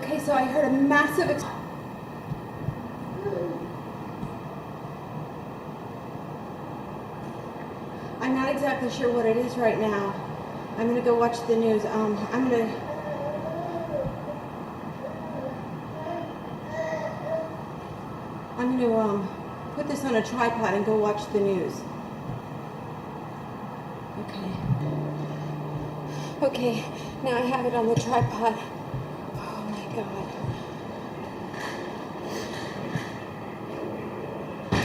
Okay, so I heard a massive I'm not exactly sure what it is right now. I'm gonna go watch the news. I'm gonna put this on a tripod and go watch the news. Okay, now I have it on the tripod. Oh my God.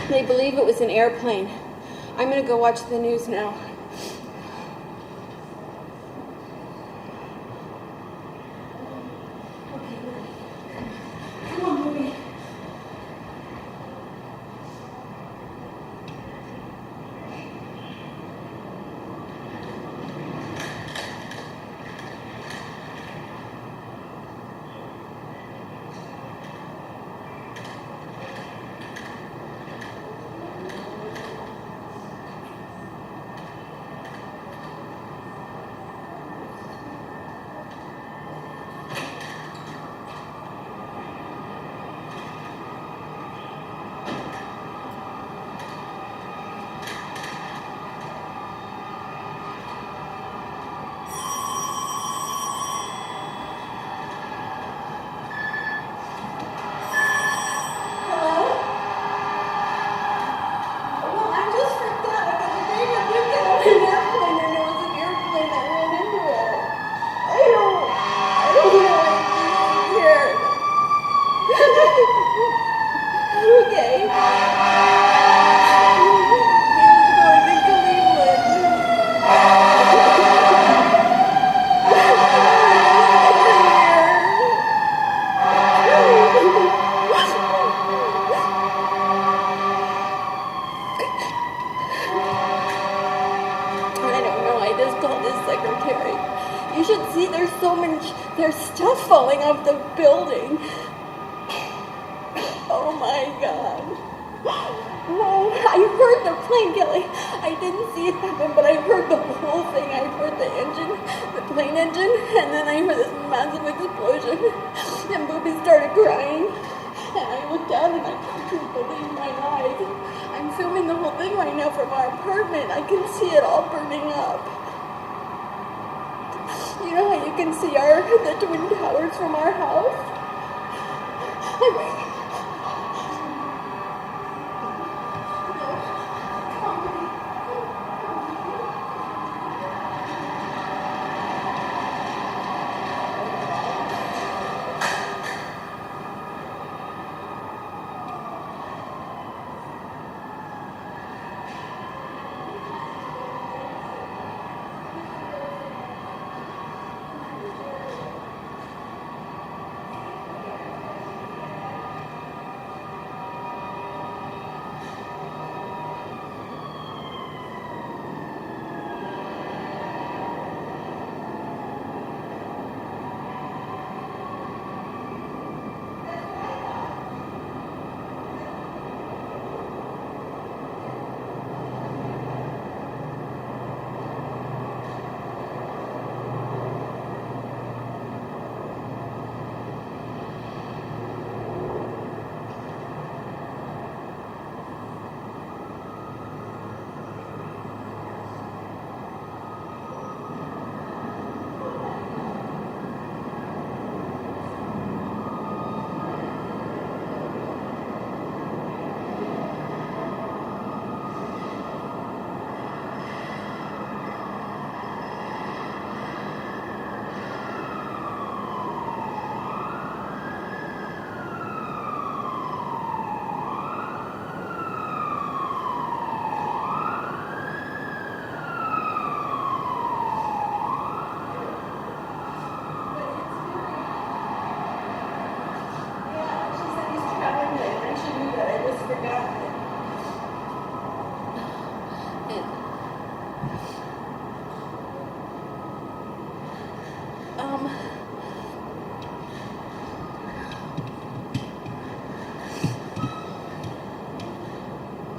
They believe it was an airplane. I'm gonna go watch the news now. Okay, come on, Ruby. You should see there's stuff falling off the building. Oh my God. Whoa, I heard the plane, Kelly. I didn't see it happen, but I heard the whole thing. I heard the engine, the plane engine, and then I heard this massive explosion. And Booby started crying. And I looked down and I couldn't believe my eyes. I'm filming the whole thing right now from our apartment. I can see it all burning up. You know how you can see the Twin Towers from our house?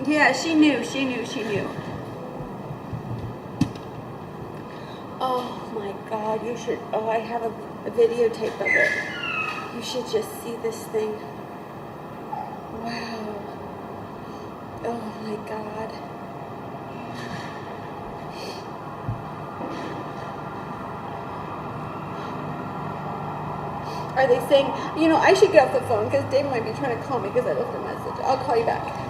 Yeah, she knew. Oh my God, you should, I have a videotape of it. You should just see this thing. Wow. Oh my God. Are they saying, I should get off the phone because Dave might be trying to call me because I left a message. I'll call you back.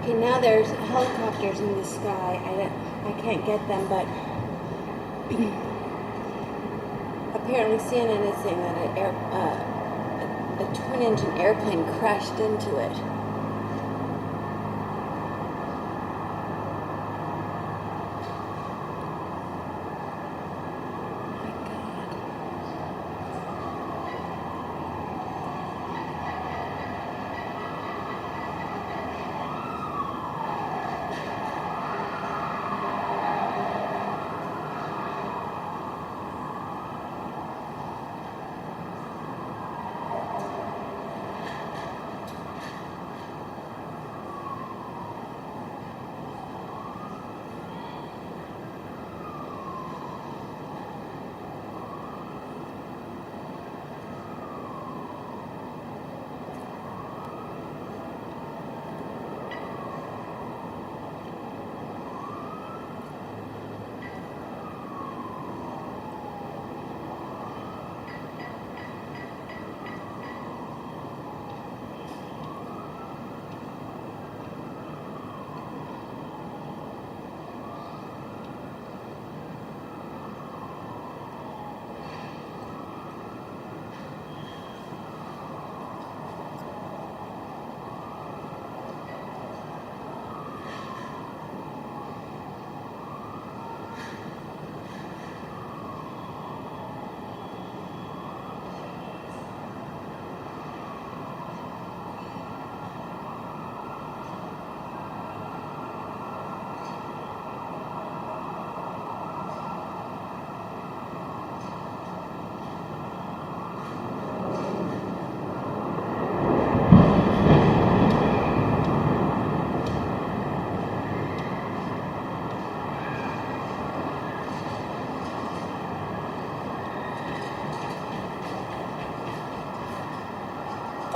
Okay, now there's helicopters in the sky. I can't get them, but apparently CNN is saying that a twin-engine airplane crashed into it.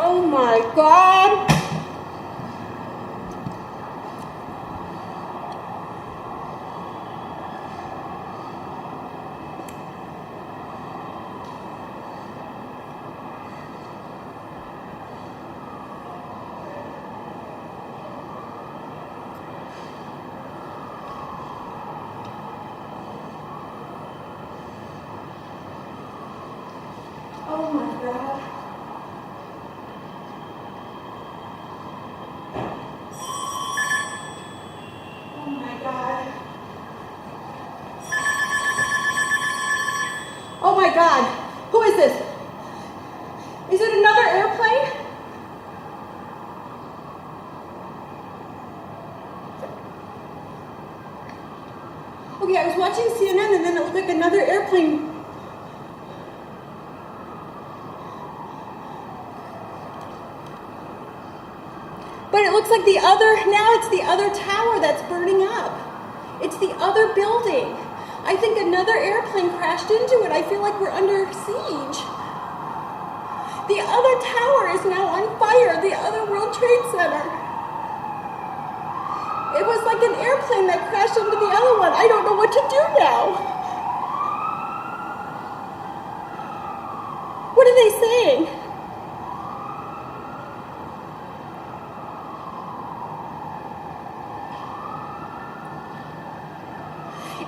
Oh my God. Oh my God. Oh my God. Oh my God. Who is this? Is it another airplane? Okay, I was watching CNN and then it looked like another airplane. But it looks like now it's the other tower that's burning up. It's the other building. I think another airplane crashed into it. I feel like we're under siege. The other tower is now on fire, the other World Trade Center. It was like an airplane that crashed into the other one. I don't know what to do now. What are they saying?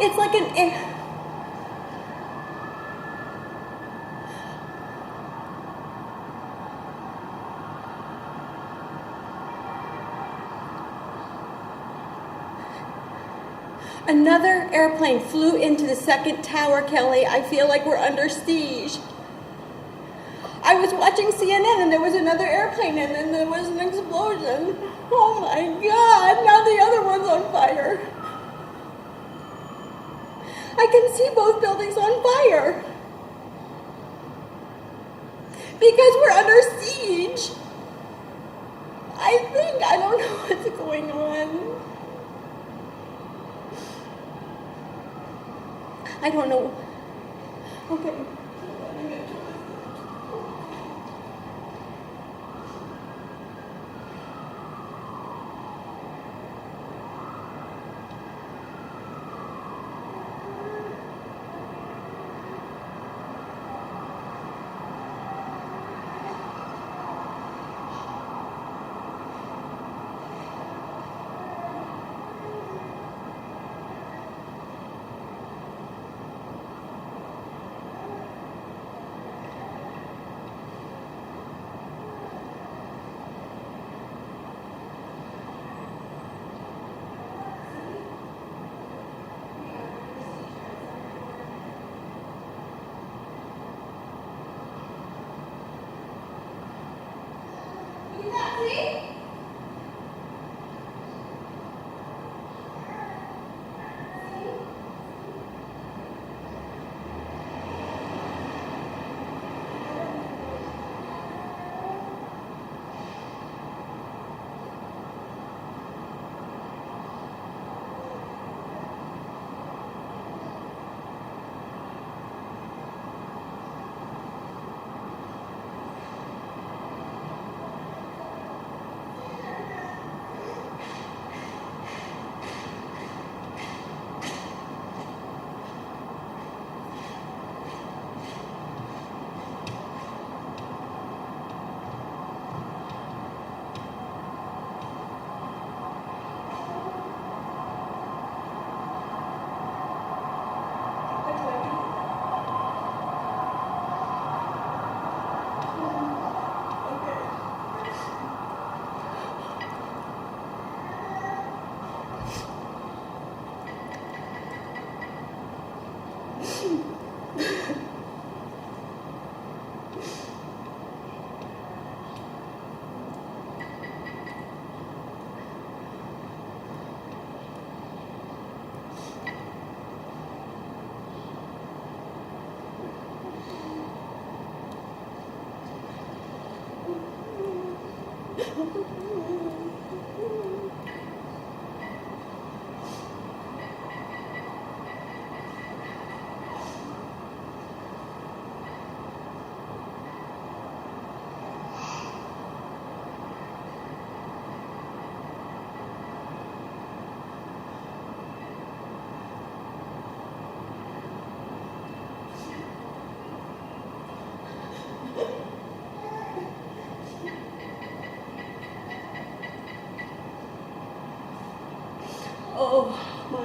It's like another airplane flew into the second tower, Kelly. I feel like we're under siege. I was watching CNN and there was another airplane and then there was an explosion. Oh my God, now the other one's on fire. I can see both buildings on fire. Because we're under siege. I don't know what's going on. I don't know. Okay.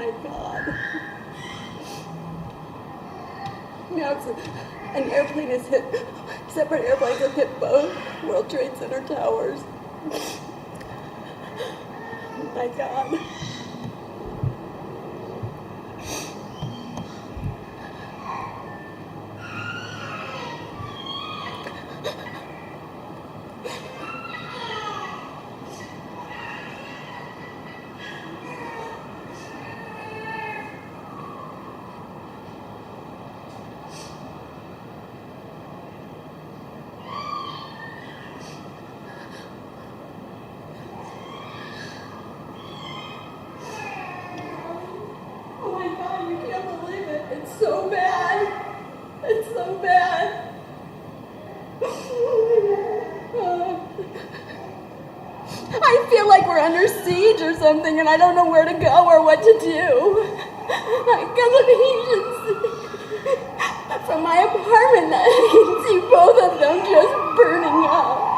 my God. Now an airplane has hit, separate airplanes have hit both World Trade Center towers. My God. It's so bad. It's so bad. I feel like we're under siege or something and I don't know where to go or what to do. Because from my apartment, I can see both of them just burning up.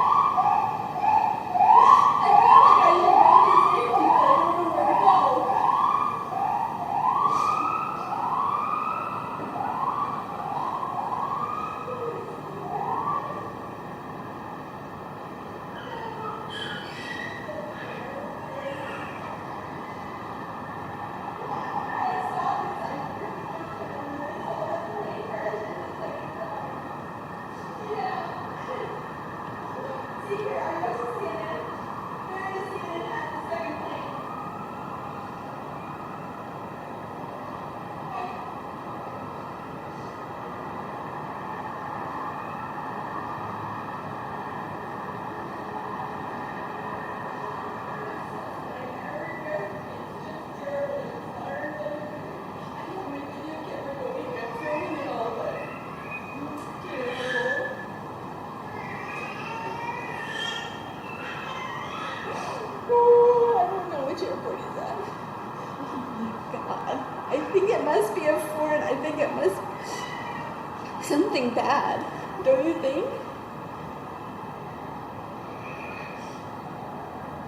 I think it must be a foreign. I think it must be something bad. Don't you think?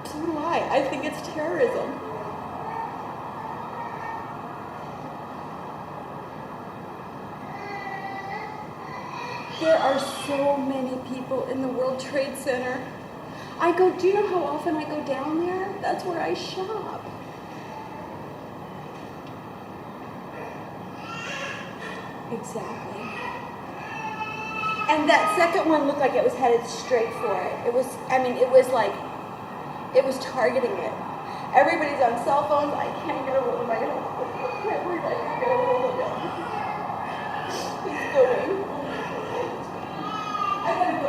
So do I think it's terrorism. There are so many people in the World Trade Center. Do you know how often I go down there? That's where I shop. Exactly. And that second one looked like it was headed straight for it. It was targeting it. Everybody's on cell phones. I can't get a hold of my husband. I can't get a hold of him. He's going. I gotta go.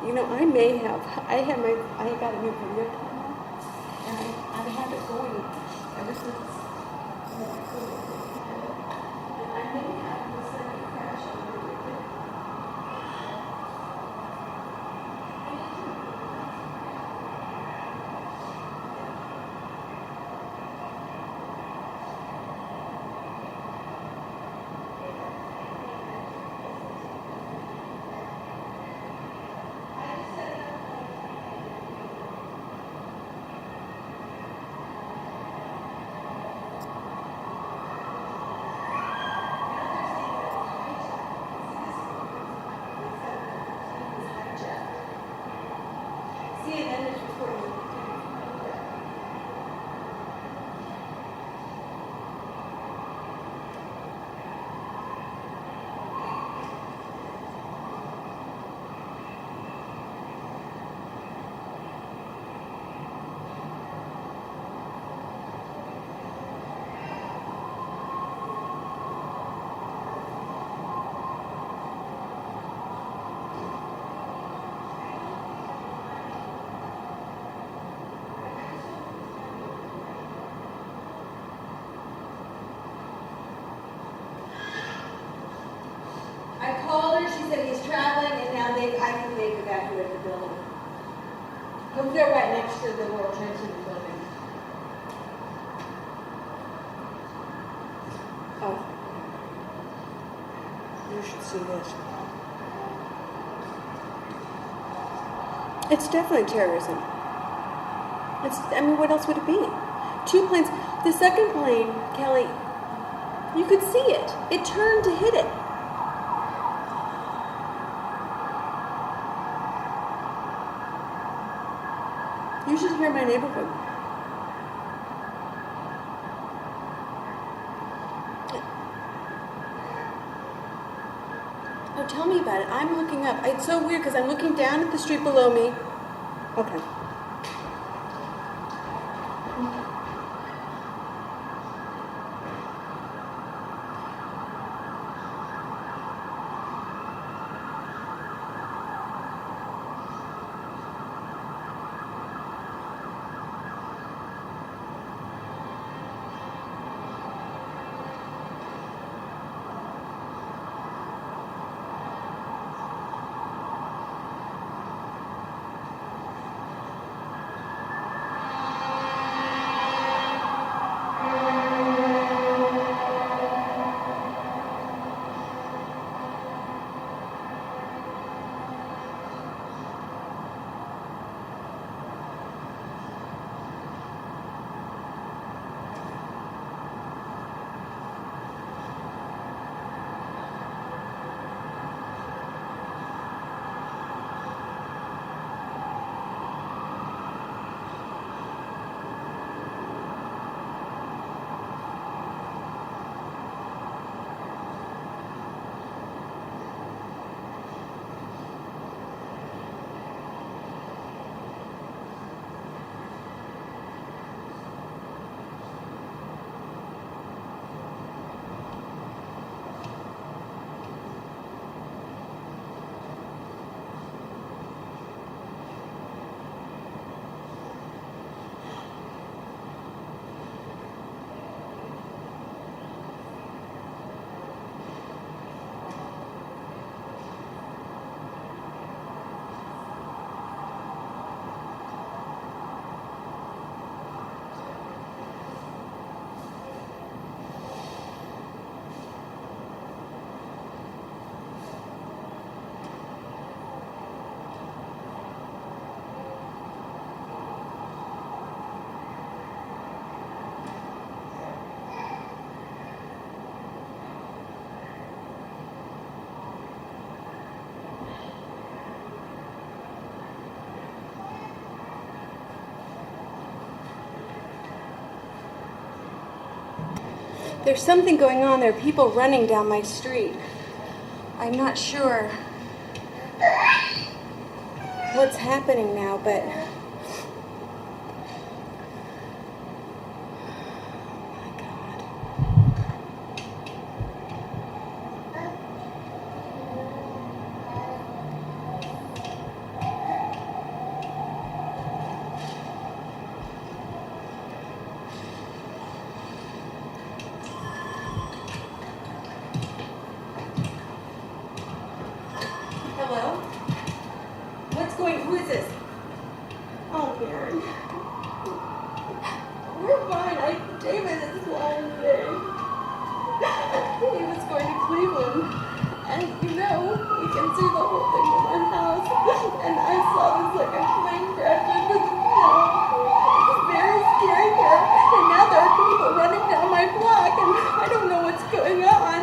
You know, I got a new video camera, and I had it going ever since. And I may have the second crash on the weekend. CNN is reporting. I called her, she said he's traveling, and now I think they've evacuated the building. Because they're right next to the World Trade Center building. Oh. You should see this. It's definitely terrorism. I mean, what else would it be? 2 planes. The second plane, Kelly, you could see it. It turned to hit it. You should hear my neighborhood. Oh, tell me about it. I'm looking up. It's so weird because I'm looking down at the street below me. Okay. There's something going on. There are people running down my street. I'm not sure what's happening now, but scared. We're fine. David is flying today. He was going to Cleveland. And we can see the whole thing from our house. And I saw this like a plane crash into the snow. It's very scary here. And now there are people running down my block and I don't know what's going on.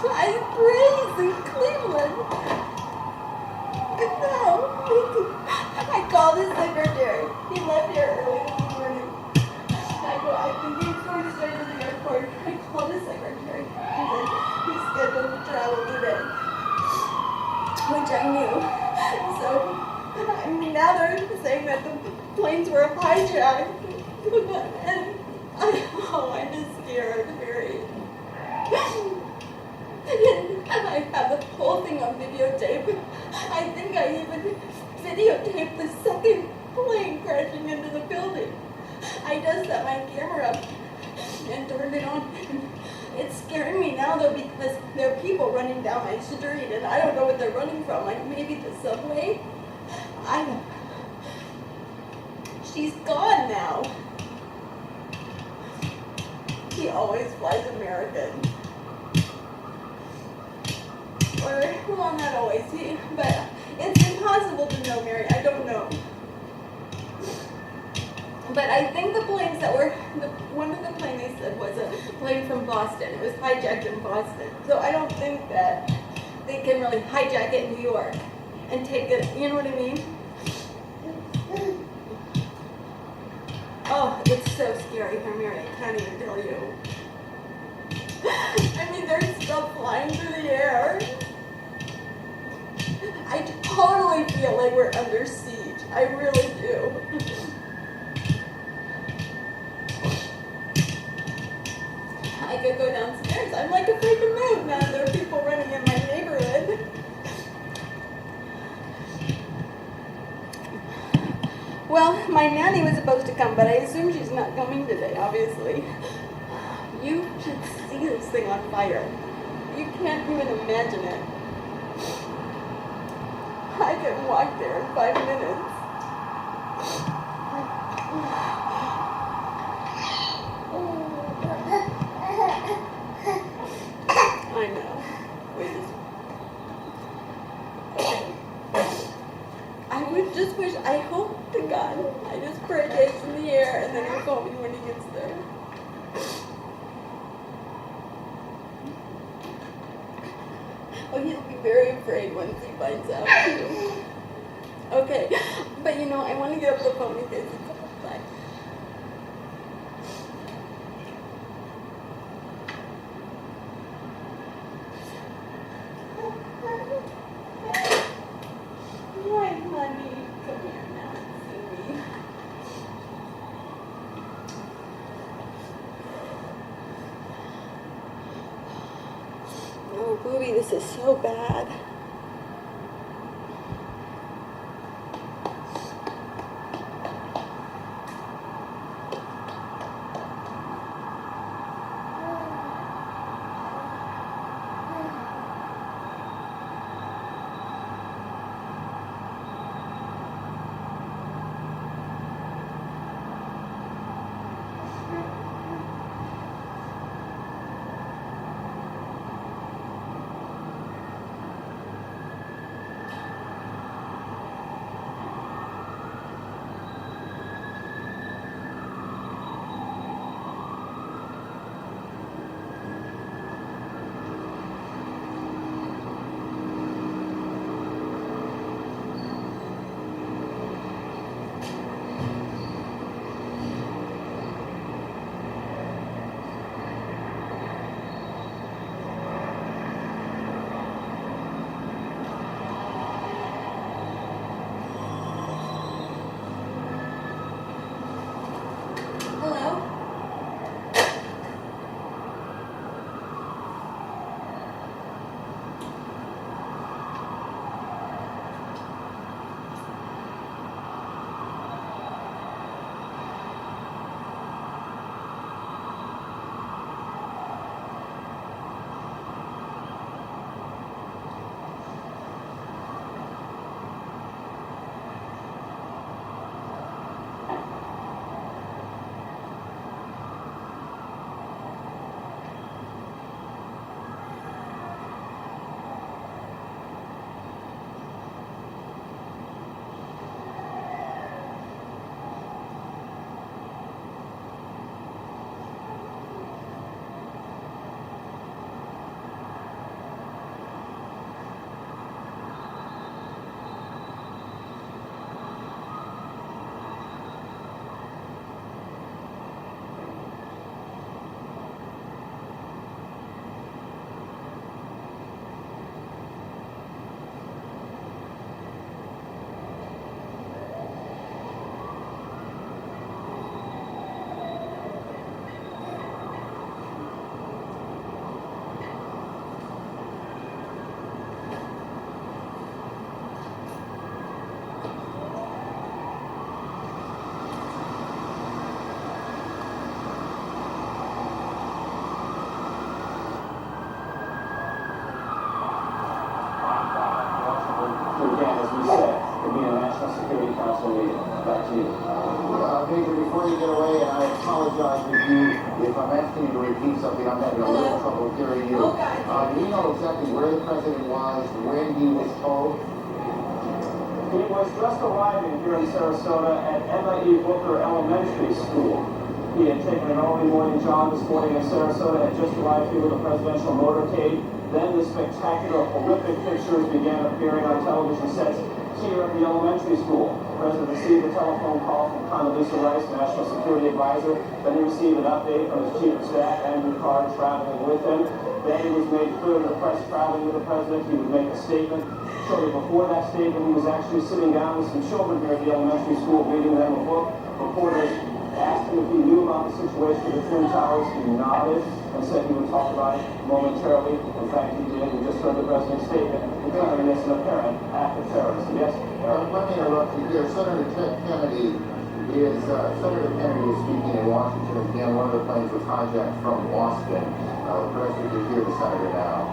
I praise in Cleveland. No. I called his secretary. He left here early this morning. I think he was going straight to the airport. I called his secretary. He said he's scheduled to travel today. Which I knew. So, now they're saying that the planes were hijacked. And I'm just scared, very. I have the whole thing on videotape. I think I even videotaped the second plane crashing into the building. I just set my camera up and turned it on. It's scaring me now though because there are people running down my street and I don't know what they're running from, like maybe the subway. I don't. She's gone now. He always flies American. Or, well, not always, but it's impossible to know, Mary. I don't know. But I think the planes that were, one of the planes they said was a plane from Boston. It was hijacked in Boston. So I don't think that they can really hijack it in New York and take it, you know what I mean? Oh, it's so scary here, Mary. I can't even tell you. I mean, there's stuff flying through the air. I totally feel like we're under siege. I really do. I could go downstairs. I'm like afraid to move now that there are people running in my neighborhood. Well, my nanny was supposed to come, but I assume she's not coming today, obviously. You should see this thing on fire. You can't even imagine it. I can walk there in 5 minutes. I know. I would just wish, I hope to God, I just pray that it's in the air and then he'll call me when he gets there. Oh, he'll be very afraid once he finds out. Okay, but I want to get up the phone in case it's outside. Hi, honey. Come here now and see me. Oh, Booby, this is so bad. Council meeting. Back to you. Major, before you get away, and I apologize if I'm asking you to repeat something, I'm having a little trouble hearing you. Do you know exactly where the president was when he was told? He was just arriving here in Sarasota at Emma E. Booker Elementary School. He had taken an early morning jog this morning in Sarasota, had just arrived here with a presidential motorcade. Then the spectacular, horrific pictures began appearing on television sets here at the elementary school. The president received a telephone call from Condoleezza Rice, National Security Advisor. Then he received an update from his chief of staff, Andrew Carr, traveling with him. Then it was made clear to the press traveling with the president he would make a statement. Shortly before that statement, he was actually sitting down with some children here at the elementary school, reading them a book. Reporters asked him if he knew about the situation with the Twin Towers. He nodded and said he would talk about it momentarily. In fact, he did. We just heard the president's statement declaring this an apparent act of terrorism. Yes? Let me interrupt you here. Senator Kennedy is speaking in Washington. Again, one of the planes was hijacked from Boston. The president is here, the senator now.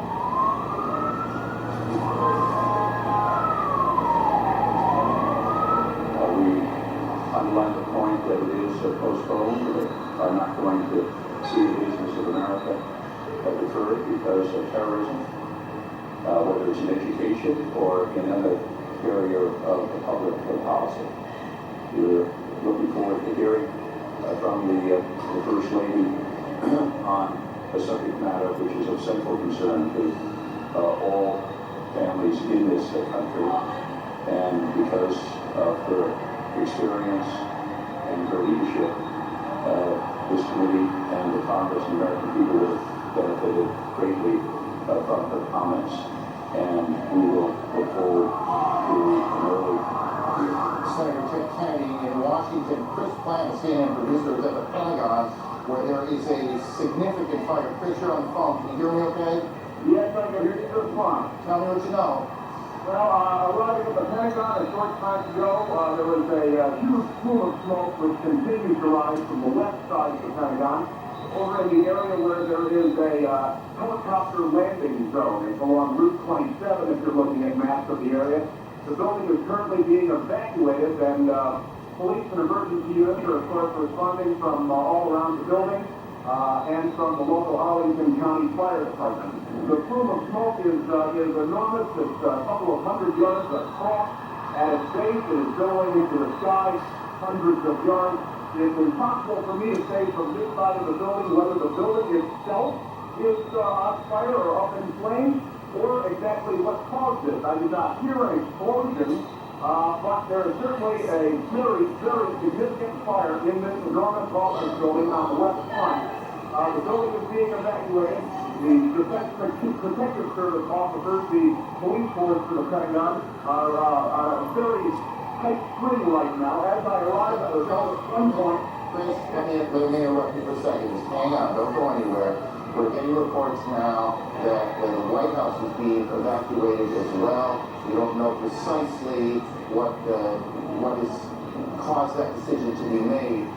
Underline the point that it is postponed. We are not going to see the business of America deferred because of terrorism, whether it's in education or in another area of the public policy. We're looking forward to hearing from the First Lady on a subject matter which is of central concern to all families in this country, and because of her experience and her leadership, this committee and the Congress and the American people have benefited greatly from her comments, and we will look forward to an early Senator Kennedy in Washington. Chris Plant, CNN producer, is at the Pentagon, where there is a significant fire. Chris, you're on the phone. Can you hear me okay? Yes, I can hear you just fine. Tell me what you know. Well, arriving at the Pentagon a short time ago, there was a huge plume of smoke which continues to rise from the left side of the Pentagon over in the area where there is a helicopter landing zone. It's along Route 27 if you're looking at maps of the area. The building is currently being evacuated, and police and emergency units are, of course, responding from all around the building and from the local Arlington County Fire Department. The plume of smoke is enormous. It's a couple of hundred yards across. At its base, it is billowing into the sky, hundreds of yards. It's impossible for me to say from this side of the building whether the building itself is on fire or up in flames, or exactly what caused it. I did not hear an explosion, but there is certainly a very, very significant fire in this enormous office building on the west front. The building is being evacuated. The Protective Service officers, the police force for the Pentagon, are on a very tight string right now. As I arrived, I was at one point. Chris, let me interrupt you for a second. Just hang on. Don't go anywhere. We're getting reports now that the White House is being evacuated as well. We don't know precisely what has caused that decision to be made.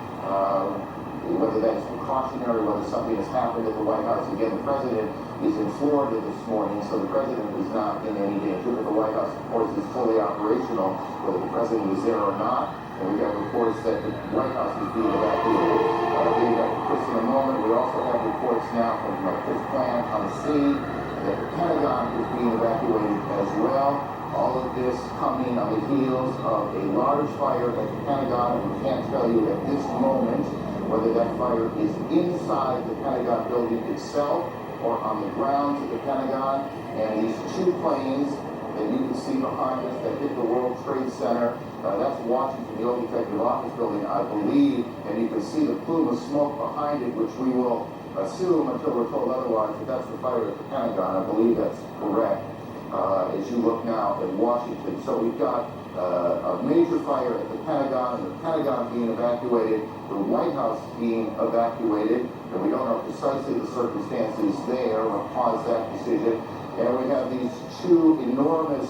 Whether that's precautionary, whether something has happened at the White House. Again, the president is in Florida this morning, so the president is not in any danger, but the White House, of course, is fully operational, whether the president is there or not. And we got reports that the White House is being evacuated. Getting back to Chris in a moment, we also have reports now from Chris Plant on the scene that the Pentagon is being evacuated as well. All of this coming on the heels of a large fire at the Pentagon, and we can't tell you at this moment whether that fire is inside the Pentagon building itself or on the grounds of the Pentagon. And these two planes that you can see behind us that hit the World Trade Center, that's Washington, the old executive office building, I believe, and you can see the plume of smoke behind it, which we will assume until we're told otherwise that that's the fire at the Pentagon. I believe that's correct as you look now at Washington. So we've got a major fire at the Pentagon, and the Pentagon being evacuated, the White House being evacuated, and we don't know precisely the circumstances there, what caused that decision. And we have these two enormous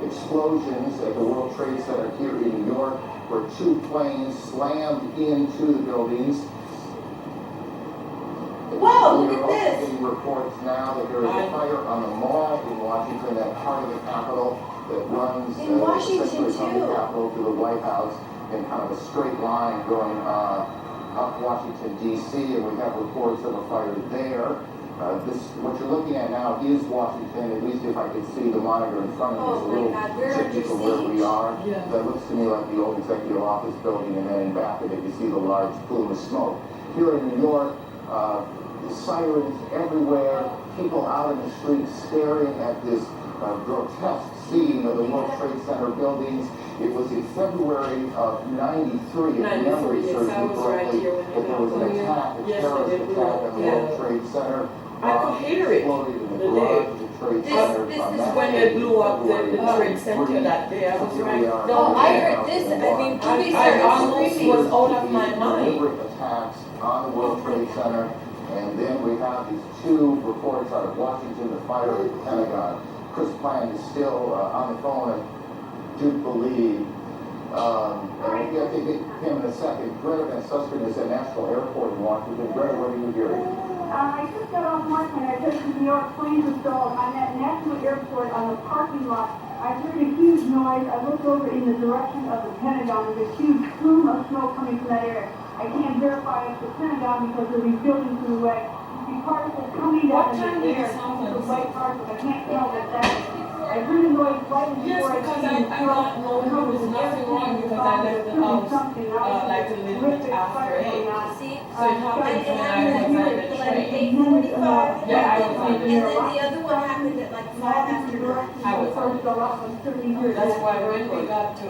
explosions at the World Trade Center here in New York, where two planes slammed into the buildings. Whoa, look We're at also this. getting reports now that there is a fire on the mall in Washington, that part of the Capitol. that runs In Washington, essentially from the too. Capitol to the White House in kind of a straight line going up Washington, D.C., and we have reports of a fire there. What you're looking at now is Washington, at least if I can see the monitor in front of me. It's a little tricky from where we are. Yeah. That looks to me like the old executive office building, and then in back of it you see the large plume of smoke. Here in New York, sirens everywhere, people out in the streets staring at this grotesque scene of the World Trade Center buildings. It was in February of '93, if memory serves me correctly, that there was an attack, a terrorist attack on the World Trade Center. I could hear it the day. This is when they blew up the Trade Center that day. I was right. Oh, I heard this. I mean, I almost was out of my mind. Deliberate attacks on the World Trade Center, and then we have these two reports out of Washington, the fire at the Pentagon. Chris Plant is still on the phone, I do believe. And we'll get to him in a second. Greta Van Susteren is at National Airport in Washington. Greta, what are you hearing? I just got off my plane. I took the New York planes were stalled. I'm at National Airport on the parking lot. I heard a huge noise. I looked over in the direction of the Pentagon. There's a huge plume of smoke coming from that area. I can't verify it's the Pentagon because there are these buildings in the way. The particles coming down in the air, the white particles. I can't tell that that is. I heard a noise right before I because I don't know there was nothing wrong because I left the house like a little bit after 8. See? So it happened when I was on the train. 8:45. Yeah, I was on the And then train. the other one happened at like 5 after 9. I was on the That's why when we got to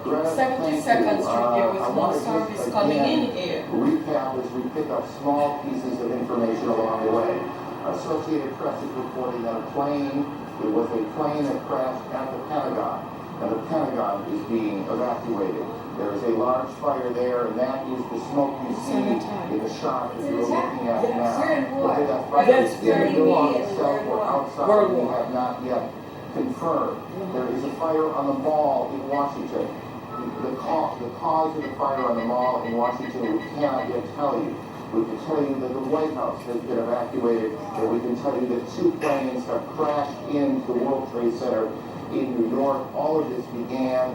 Greta, 72nd Street, there was no service coming in here. Recap as we pick up small pieces of information along the way. Associated Press is reporting that it was a plane that crashed at the Pentagon, and the Pentagon is being evacuated. There is a large fire there, and that is the smoke you see in the shot that you're looking at now. Whether that fire is in the building itself or outside, we have not yet confirmed. There is a fire on the mall in Washington. The cause of the fire on the mall in Washington, we cannot yet tell you. We can tell you that the White House has been evacuated, and we can tell you that 2 planes have crashed into the World Trade Center in New York. All of this began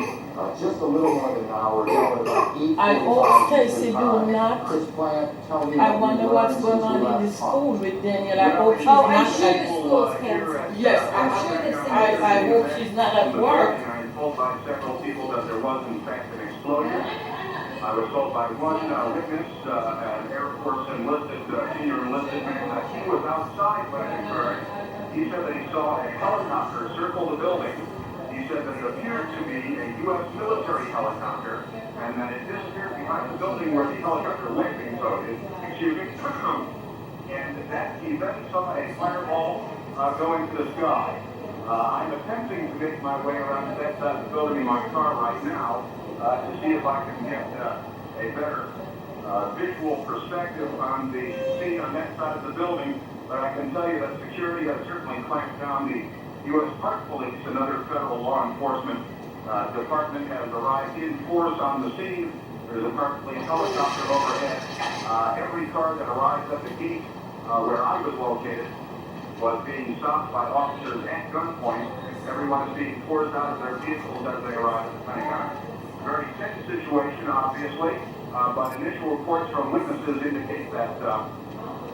just a little more than an hour ago, at about 8:45. I hope Stacy do not. Chris Plant, tell me. I wonder what's going on in the school with Daniel. I hope she's Oh, not I'm sure at the school's canceled. Yes, I'm sure this thing is I hope she's not at work. I was told by several people that there was in fact an explosion. I was told by one witness, an Air Force senior enlisted man, that he was outside when it occurred. He said that he saw a helicopter circle the building. He said that it appeared to be a U.S. military helicopter, and that it disappeared behind the building where the helicopter landing zone is. Excuse me. And that he then saw a fireball go into the sky. I'm attempting to make my way around the back side of the building in my car right now to see if I can get a better visual perspective on the scene on that side of the building. But I can tell you that security has certainly clamped down. The U.S. Park Police and other federal law enforcement department has arrived in force on the scene. There's a Park Police helicopter overhead. Every car that arrives at the gate where I was located was being stopped by officers at gunpoint. Everyone is being forced out of their vehicles as they arrive at the Pentagon. Very tense situation, obviously, but initial reports from witnesses indicate that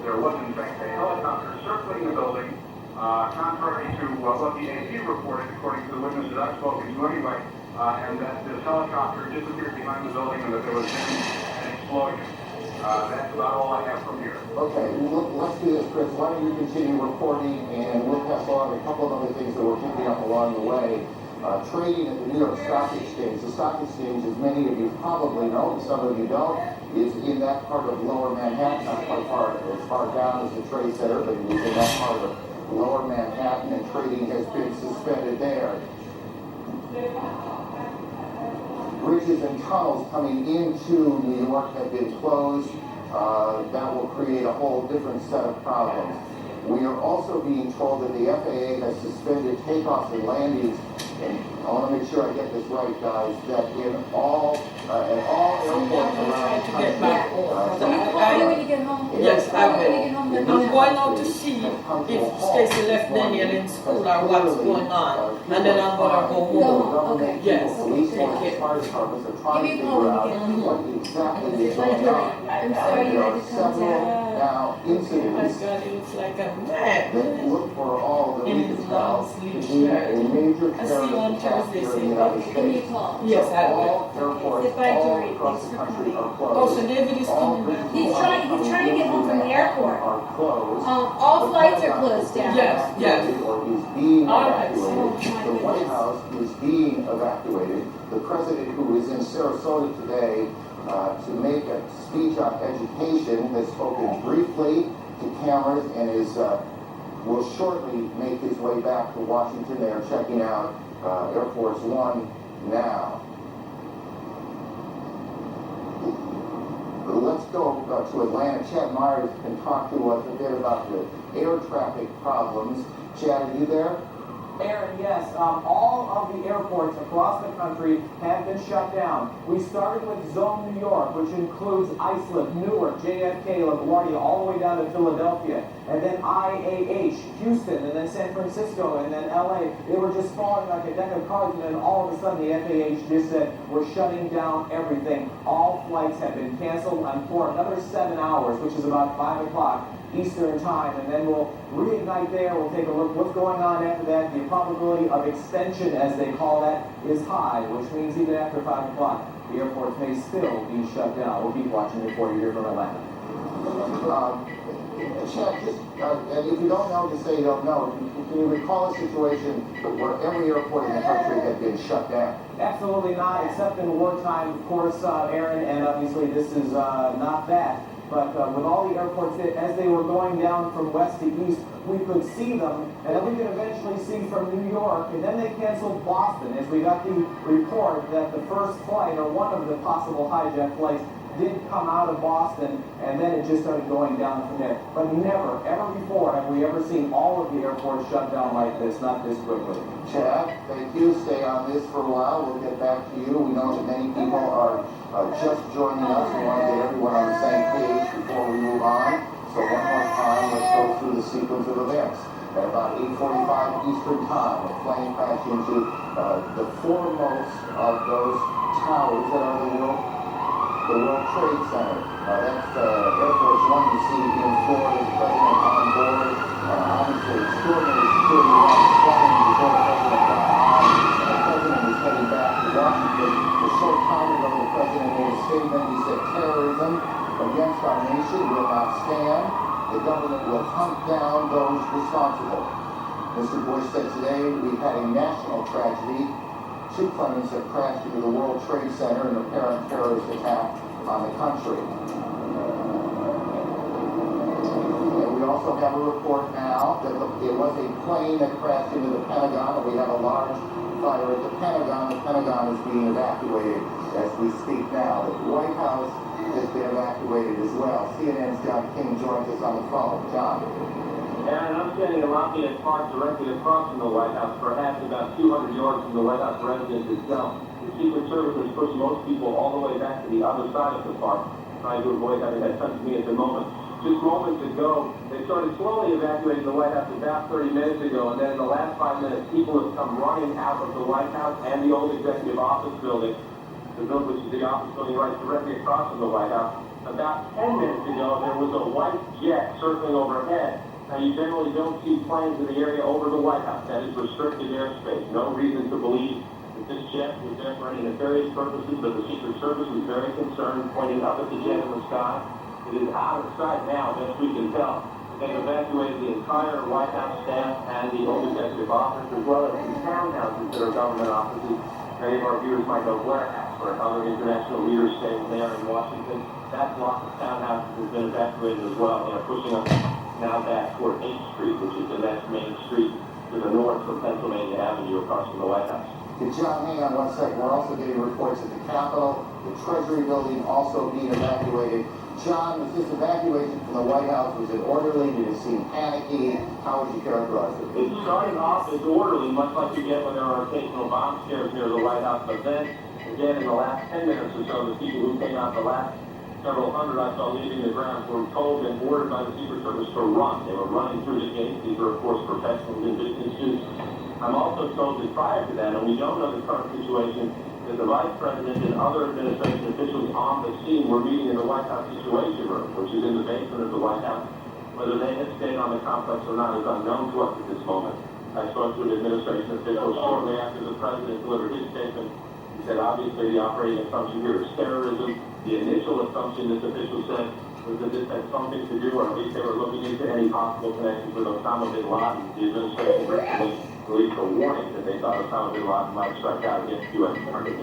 there was, in fact, a helicopter circling the building, contrary to what the AP reported, according to the witnesses I've spoken to anyway, and that this helicopter disappeared behind the building and that there was then an explosion. That's about all I have from here. Okay, let's do this, Chris. Why don't you continue reporting, and we'll pass along a couple of other things that we're picking up along the way. Trading at the New York Stock Exchange. The Stock Exchange, as many of you probably know, and some of you don't, is in that part of Lower Manhattan, not quite as far down as the Trade Center, but it is in that part of Lower Manhattan, and trading has been suspended there. Bridges and tunnels coming into New York have been closed. That will create a whole different set of problems. We are also being told that the FAA has suspended takeoffs and landings, and I want to make sure I get this right, guys, that in all airports around the country. Will you call me when you get home? Yes, I When you will. get home, let me I'm know. going out to see if Stacy left Daniel in school or what's going on, and then I'm gonna go home. Okay. Yes, Police take forces, care. fire departments are Give trying me to a call figure when out you get home. what exactly is If I going do on. it, I'm sorry you There had are to several contact. now Oh my incidents God, it looks like a that man. look for all the In reasons his now long to sleeve be a shirt. major I see you on terrorist attack Thursday, here in say the United thank you. Give me a States. call. Yes, I will. All airports Say bye, all Dory. across Thanks the for country coming. are closed. Oh, so David is All coming back. bridges He's trying to get home from the airport. are closed. All The flights are Pentagon closed is being down. Yes, yes. evacuated Or is being All right. evacuated. Oh, my The White goodness. House is being evacuated. The president, who is in Sarasota today to make a speech on education, has spoken briefly to cameras and will shortly make his way back to Washington. They are checking out Air Force One now. Let's go to Atlanta. Chad Myers can talk to us a bit about the air traffic problems. Chad, are you there? Aaron, yes, all of the airports across the country have been shut down. We started with Zone New York, which includes Islip, Newark, JFK, LaGuardia, all the way down to Philadelphia, and then IAH, Houston, and then San Francisco, and then LA. They were just falling like a deck of cards, and then all of a sudden the FAA just said, we're shutting down everything. All flights have been canceled for another 7 hours, which is about 5 o'clock. Eastern time, and then we'll reignite there. We'll take a look what's going on after that. The probability of extension, as they call that, is high, which means even after 5 o'clock, the airports may still be shut down. We'll keep watching it for you here from Atlanta. Chad, just, and if you don't know, just say you don't know. Can you recall a situation where every airport in the country had been shut down? Absolutely not, except in wartime, of course, Aaron, and obviously this is not that. But with all the airports, as they were going down from west to east, we could see them, and then we could eventually see from New York, and then they canceled Boston, as we got the report that the first flight, or one of the possible hijack flights, did come out of Boston, and then it just started going down from there. But never, ever before have we ever seen all of the airports shut down like this, not this quickly. Chad, thank you. Stay on this for a while. We'll get back to you. We know that many people are just joining us. We want to get everyone on the same page before we move on. So one more time, let's go through the sequence of events. At about 8:45 Eastern Time, a plane crashed into the foremost of those towers that are the World Trade Center. That's Air Force One you see in Florida. The president on board. Obviously, extraordinary security around the plane before the president got on. The president was heading back to Washington. A short time ago, the president made a statement. He said, terrorism against our nation will not stand. The government will hunt down those responsible. Mr. Bush said today we had a national tragedy. 2 planes have crashed into the World Trade Center in an apparent terrorist attack on the country. And we also have a report now that it was a plane that crashed into the Pentagon, and we have a large fire at the Pentagon. The Pentagon is being evacuated as we speak now. The White House has been evacuated as well. CNN's John King joins us on the phone. John. Aaron, I'm standing in Lafayette Park directly across from the White House, perhaps about 200 yards from the White House residence itself. The Secret Service has pushed most people all the way back to the other side of the park, trying to avoid having that touch me at the moment. Just moments ago, they started slowly evacuating the White House about 30 minutes ago, and then in the last 5 minutes, people have come running out of the White House and the old executive office building, the building which is the office building right directly across from the White House. About 10 minutes ago, there was a white jet circling overhead. Now, you generally don't see planes in the area over the White House. That is restricted airspace. No reason to believe that this jet was there for any nefarious purposes, but the Secret Service was very concerned, pointing up at the jet in the sky. It is out of sight now, best we can tell. They've evacuated the entire White House staff and the old executive office, as well as the townhouses that are government offices. Many of our viewers might know Blair House, where other international leaders stay there in Washington. That block of townhouses has been evacuated as well. They are pushing us now back toward 8th Street, which is the next main street to the north from Pennsylvania Avenue across from the White House. John, hang on one second. We're also getting reports at the Capitol, the Treasury building also being evacuated. John, was this evacuation from the White House, was it orderly? Did it seem panicky? How would you characterize it? It started off as orderly, much like you get when there are occasional bomb scares near the White House. But then, again, in the last 10 minutes or so, the people who came out, the last several hundred I saw leaving the grounds, were told and ordered by the Secret Service to run. They were running through the gates. These are, of course, professionals in business suits. I'm also told that prior to that, and we don't know the current situation, that the Vice President and other administration officials on the scene were meeting in the White House Situation Room, which is in the basement of the White House. Whether they had stayed on the complex or not is unknown to us at this moment. I spoke to an administration official shortly after the President delivered his statement. He said, obviously, the operating assumption here is terrorism. The initial assumption, this official said, was that this had something to do, or at least they were looking into any possible connection with Osama bin Laden. The administration recently released a warning that they thought Osama bin Laden might strike out against U.S. targets.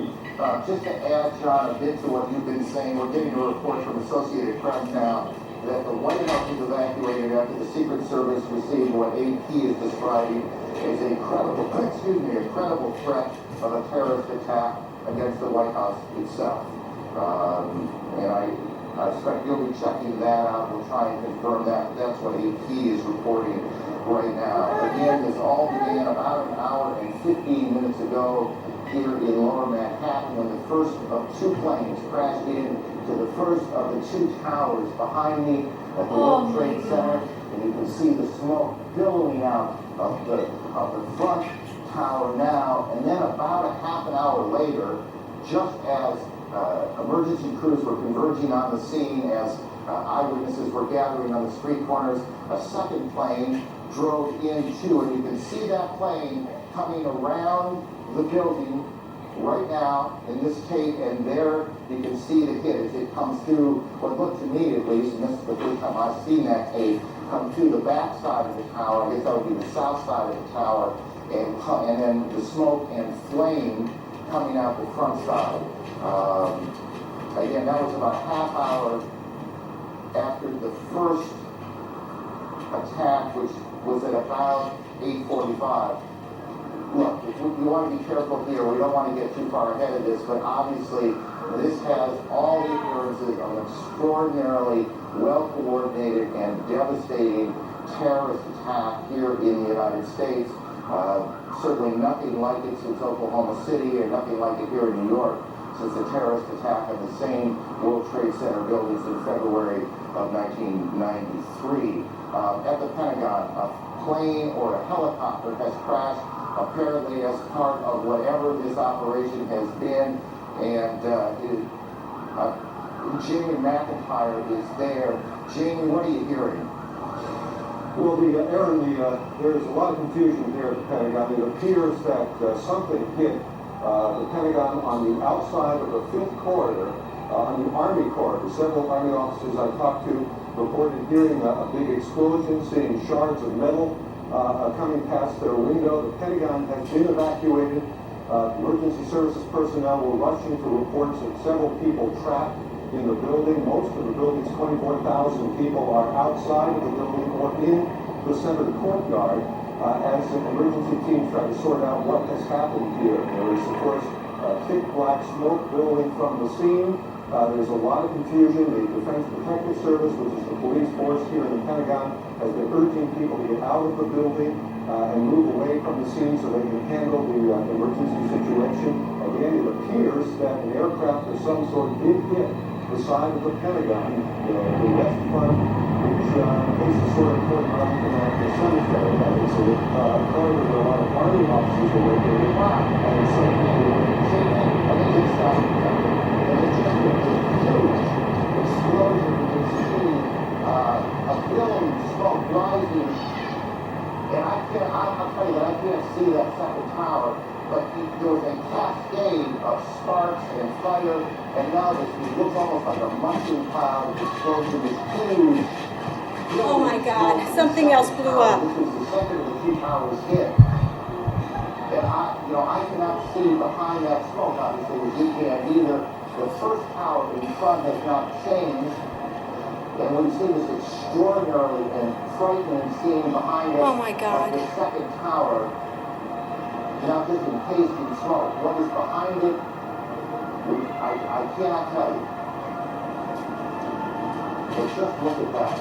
Just to add, John, a bit to what you've been saying, we're getting a report from Associated Press now that the White House was evacuated after the Secret Service received what AP is describing as a credible threat of a terrorist attack against the White House itself. And I expect you'll be checking that out. We'll try and confirm that. That's what AP is reporting right now. Again, this all began about an hour and 15 minutes ago here in Lower Manhattan when the first of two planes crashed into the first of the two towers behind me at the World Trade Center. And you can see the smoke billowing out of the front tower now. And then about a half an hour later, just as emergency crews were converging on the scene, as eyewitnesses were gathering on the street corners, a second plane drove into, and you can see that plane coming around the building right now in this tape, and there you can see the hit as it comes through what looked to me, at least, and this is the first time I've seen that tape, come through the back side of the tower. I guess that would be the south side of the tower, and then the smoke and flame coming out the front side. Again, that was about a half hour after the first attack, which was at about 8:45. Look, we want to be careful here. We don't want to get too far ahead of this, but obviously this has all the appearances of an extraordinarily well-coordinated and devastating terrorist attack here in the United States. Certainly nothing like it since Oklahoma City, or nothing like it here in New York since the terrorist attack on the same World Trade Center buildings in February of 1993. At the Pentagon, a plane or a helicopter has crashed, apparently as part of whatever this operation has been, and Jamie McIntyre is there. Jamie, what are you hearing? Well, Aaron, there's a lot of confusion here at the Pentagon. It appears that something hit the Pentagon on the outside of the 5th corridor, on the Army corridor. Several Army officers I talked to reported hearing a big explosion, seeing shards of metal coming past their window. The Pentagon has been evacuated. Emergency services personnel were rushing to reports of several people trapped in the building. Most of the building's 24,000 people are outside of the building or in the center courtyard as an emergency team try to sort out what has happened here. There is, of course, thick black smoke billowing from the scene. There's a lot of confusion. The Defense Protective Service, which is the police force here in the Pentagon, has been urging people to get out of the building and move away from the scene so they can handle the emergency situation. Again, it appears that an aircraft of some sort did hit the side of the Pentagon, the west front, which faces sort of toward the cemetery. That is a corridor where a lot of Army officers are located. And so explosion, you can see a billowing smoke rising, and I'll tell you that I can't see that second tower, but there was a cascade of sparks and fire, and now this looks almost like a mushroom cloud. This explosion is huge. Oh my God, something else blew up. This is the second of the two towers hit. And I cannot see behind that smoke, obviously, as you can either. The first tower in front has not changed, and we see this extraordinarily and frightening scene behind us. Oh my God. The second tower, now just encased in smoke. What is behind it, I cannot tell you. But just look at that.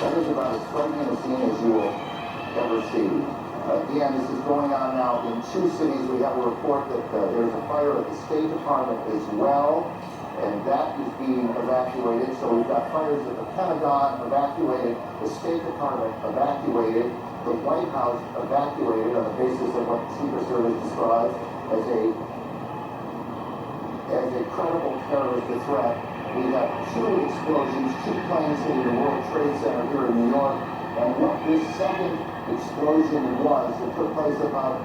That is about as frightening a scene as you will ever see. Again, this is going on now in 2 cities. We have a report that there's a fire at the State Department as well, and that is being evacuated. So we've got fires at the Pentagon evacuated, the State Department evacuated, the White House evacuated on the basis of what the Secret Service describes as a credible terrorist threat. We have 2 explosions, 2 planes hitting the World Trade Center here in New York, and what this second explosion was, it took place about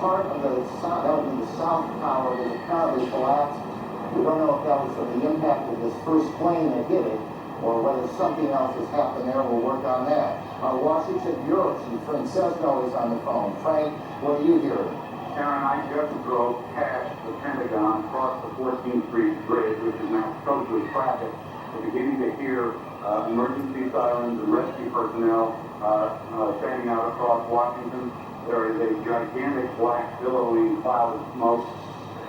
part of the south tower was apparently collapsed. We don't know if that was from the impact of this first plane that hit it, or whether something else has happened there. We'll work on that. Our Washington Bureau Chief, Frank Sesno, is on the phone. Frank, what are you hearing? Karen, I just drove past the Pentagon, across the 14th Street Bridge, which is now choked with traffic. We're beginning to hear emergency sirens and rescue personnel standing out across Washington. There is a gigantic black billowing cloud of smoke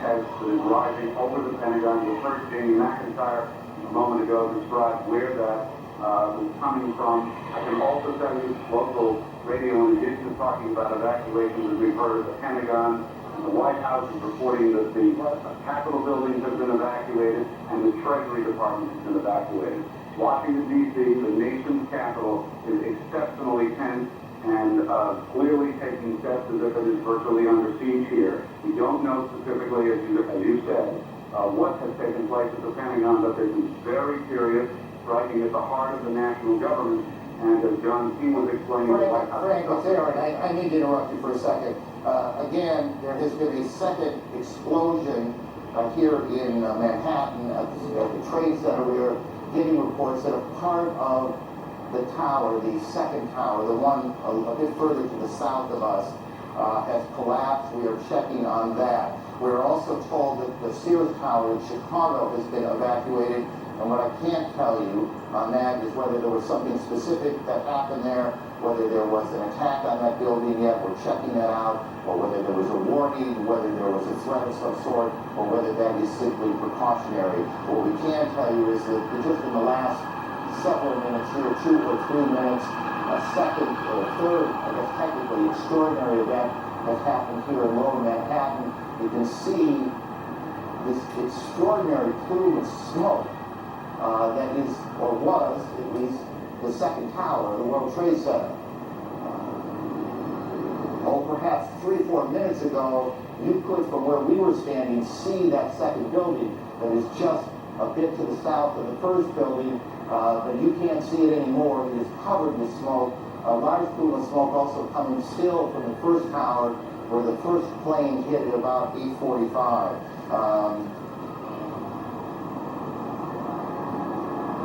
that is rising over the Pentagon. You heard Jamie McIntyre a moment ago describe where that was coming from. I can also tell you local radio, in addition to talking about evacuations, as we've heard, the Pentagon and the White House is reporting that the Capitol buildings have been evacuated and the Treasury Department has been evacuated. Washington, D.C., the nation's capital, is exceptionally tense and clearly taking steps as if it is virtually under siege here. We don't know specifically, as you said, what has taken place at the Pentagon, but this is very serious, striking at the heart of the national government. And as John King was explaining, Frank, it's Aaron. I need to interrupt you for a second. Again, there has been a second explosion here in Manhattan at the Trade Center. We are getting reports that a part of the tower, the second tower, the one a bit further to the south of us, has collapsed. We are checking on that. We're also told that the Sears Tower in Chicago has been evacuated. And what I can't tell you on that is whether there was something specific that happened there, whether there was an attack on that building yet, we're checking that out, or whether there was a warning, whether there was a threat of some sort, or whether that is simply precautionary. What we can tell you is that just in the last several minutes here, 2 or 3 minutes, a second or third, I guess technically, extraordinary event has happened here in Lower Manhattan. You can see this extraordinary plume of smoke that is, or was, at least, the second tower of the World Trade Center. Perhaps 3 or 4 minutes ago, you could, from where we were standing, see that second building that is just a bit to the south of the first building, but you can't see it anymore. It is covered with smoke. A large plume of smoke also coming still from the first tower, where the first plane hit at about 8:45.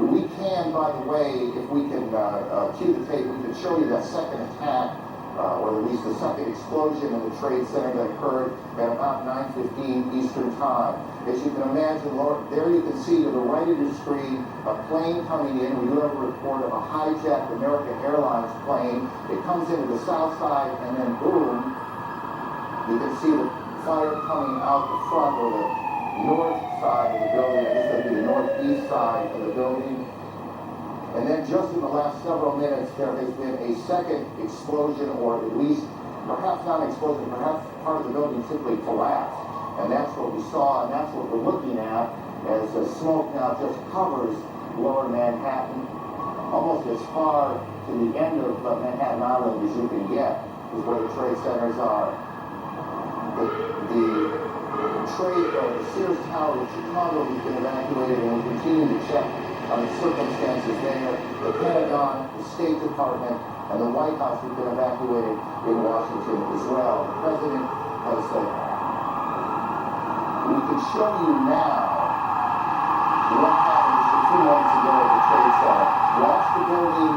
We can, by the way, if we can cue the tape, we can show you that second attack, or at least the second explosion in the Trade Center that occurred at about 9:15 Eastern Time. As you can imagine, there you can see to the right of your screen a plane coming in. We do have a report of a hijacked American Airlines plane. It comes into the south side, and then boom, you can see the fire coming out the front, or the north side of the building. I guess that would be the northeast side of the building. And then just in the last several minutes, there has been a second explosion, or at least, perhaps not an explosion, perhaps part of the building simply collapsed. And that's what we saw, and that's what we're looking at, as the smoke now just covers Lower Manhattan, almost as far to the end of Manhattan Island as you can get, is where the trade centers are. The Sears Tower in Chicago has been evacuated, and we continue to check on the circumstances there. The Pentagon, the State Department, and the White House have been evacuated in Washington as well. The President has said, we can show you now what happened just a few moments ago at the Trade Center. Watch the building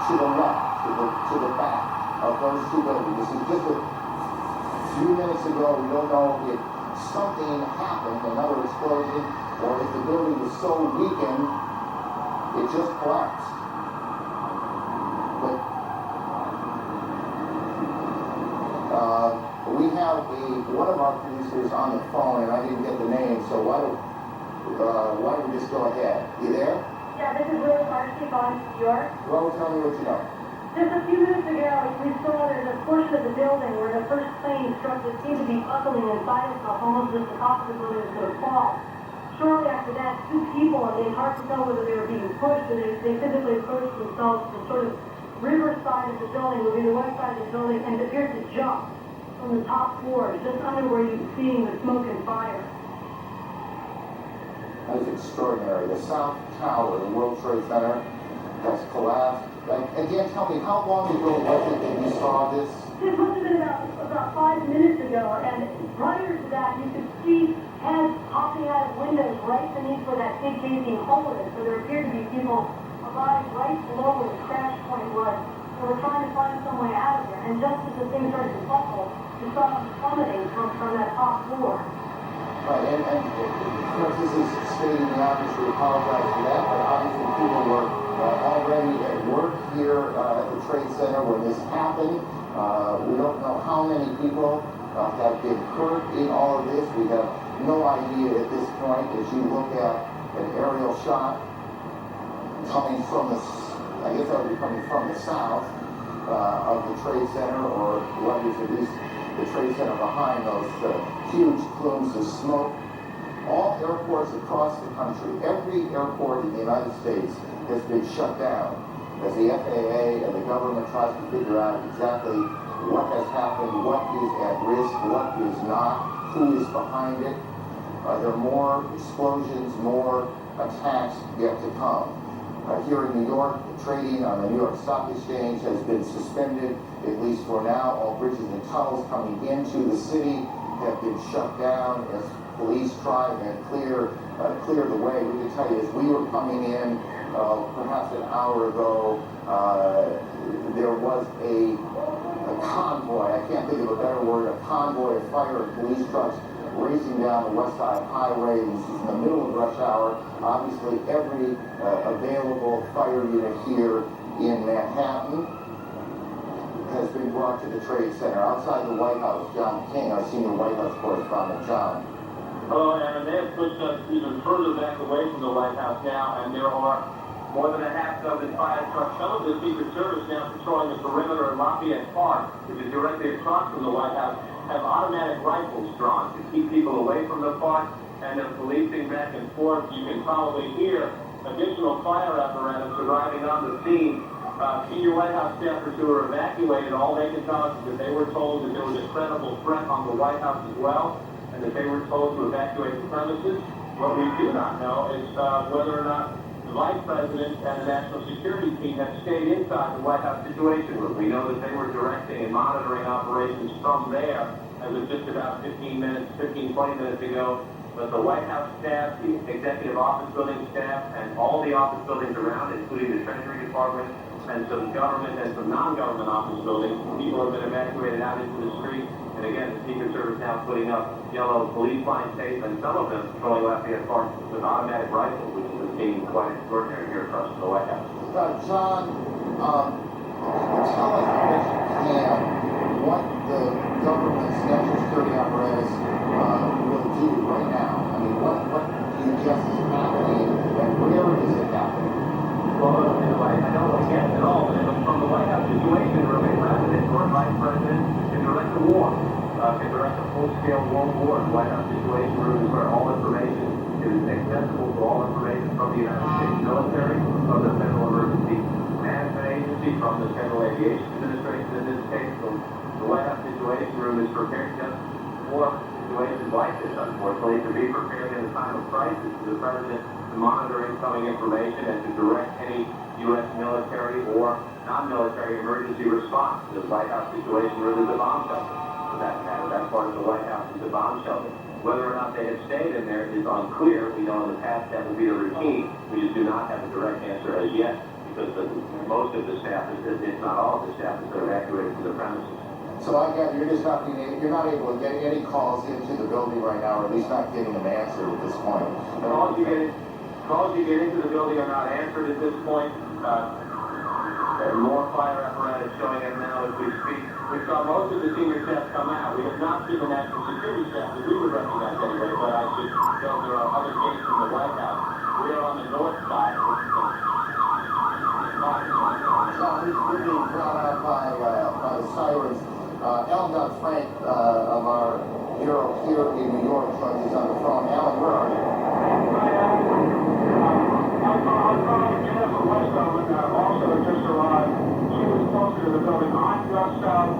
to the left, to the back of those 2 buildings. This is just a few minutes ago. We don't know if something happened, another explosion, or if the building was so weakened, it just collapsed. But we have one of our producers on the phone, and I didn't get the name, so why don't why don't we just go ahead? You there? Yeah, this is Rose Archie on New York. Well, tell me what you know. Just a few minutes ago, we saw there's a portion of the building where the first plane struck that seemed to be buckling inside itself, almost as the top of the building was going to fall. Shortly after that, two people, I mean, hard to tell whether they were being pushed, but they physically approached themselves to the sort of river side of the building, would be the west side of the building, and appeared to jump from the top floor, just under where you're seeing the smoke and fire. That is extraordinary. The South Tower, the World Trade Center, has collapsed. Again, tell me, how long ago was it that you saw this? This must have been about 5 minutes ago, and prior to that, you could see heads popping out of windows right beneath where that big gaping hole is. So there appeared to be people alive right below where the crash point was. They were trying to find some way out of there, and just as the thing started to buckle, you saw them plummeting from that top floor. Right, and of course, this is stating the obvious. We apologize for that, but obviously people were already at work here at the Trade Center when this happened. We don't know how many people have been hurt in all of this. We have no idea at this point. As you look at an aerial shot coming from the, I guess that would be coming from the south of the Trade Center, or what is at least the Trade Center behind those huge plumes of smoke. All airports across the country, every airport in the United States has been shut down as the FAA and the government tries to figure out exactly what has happened, what is at risk, what is not, who is behind it. There are more explosions, more attacks yet to come. Here in New York, trading on the New York Stock Exchange has been suspended, at least for now. All bridges and tunnels coming into the city have been shut down as police try and clear the way. We can tell you, as we were coming in, perhaps an hour ago, there was a convoy, I can't think of a better word, a convoy of fire and police trucks racing down the West Side Highway. This is in the middle of rush hour. Obviously, every available fire unit here in Manhattan has been brought to the Trade Center. Outside the White House, John King, our senior White House correspondent. John. Hello, Aaron. They have pushed us even further back away from the White House now, and there are more than a half dozen fire trucks. Some of the Secret Service now patrolling the perimeter of Lafayette Park, which is directly across from the White House, have automatic rifles drawn to keep people away from the park, and they're policing back and forth. You can probably hear additional fire apparatus arriving on the scene. Senior White House staffers who were evacuated, all they can tell us is that they were told that there was a credible threat on the White House as well, and that they were told to evacuate the premises. What we do not know is whether or not the Vice President and the National Security Team have stayed inside the White House Situation Room. We know that they were directing and monitoring operations from there as of just about 20 minutes ago. But the White House staff, the Executive Office Building staff, and all the office buildings around, including the Treasury Department, and some government and some non-government office buildings, people have been evacuated out into the street. And again, the Secret Service now putting up yellow police line tape, and some of them patrolling Lafayette Park with automatic rifles, which is being quite extraordinary here across the White House. John, tell us as you can what the government's national security apparatus will do right now. I mean, what do you guess is happening, and where is it happening? Well, I don't guess at all, but from the White House Situation Room, a president or vice president can direct a war, can direct a full-scale world war. The White House Situation Room is where all information is accessible to all information from the United States military, from the Federal Emergency Management Agency, from the Federal Aviation Administration in this case. So the White House Situation Room is prepared just for situations like this, unfortunately, to be prepared in a time of crisis for the president to monitor incoming information and to direct any U.S. military or non-military emergency response. The White House Situation Room is a bomb shelter, for that matter. That part of the White House is a bomb shelter. Whether or not they have stayed in there is unclear. We know in the past that will be a routine. We just do not have a direct answer as yet, because most of the staff, if not all of the staff, has been evacuated from the premises. So I gather you're not able to get any calls into the building right now, or at least not getting an answer at this point. Calls you get into the building are not answered at this point. There are more fire apparatus showing up now as we speak. We saw most of the senior staff come out. We have not seen the national security staff that we would recognize anyway, but I should know there are other gates from the White New York joins us on the phone. Alan, where are you? I'm calling Jennifer Westover, also just arrived. She was closer to the building. I'm just south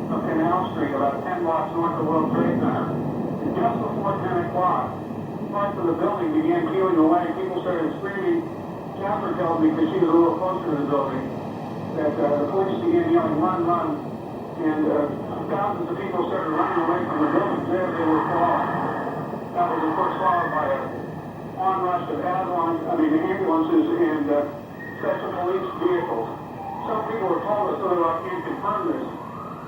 of Canal Street, about 10 blocks north of World Trade Center. And just before 10 o'clock, parts of the building began peeling away. People started screaming. Jennifer tells me, because she was a little closer to the building, that the police began yelling, run, run. And thousands of people started running away from the buildings there. They were falling. That was, of course, followed by a onrush of ambulances and special police vehicles. Some people have told us, although I can't confirm this,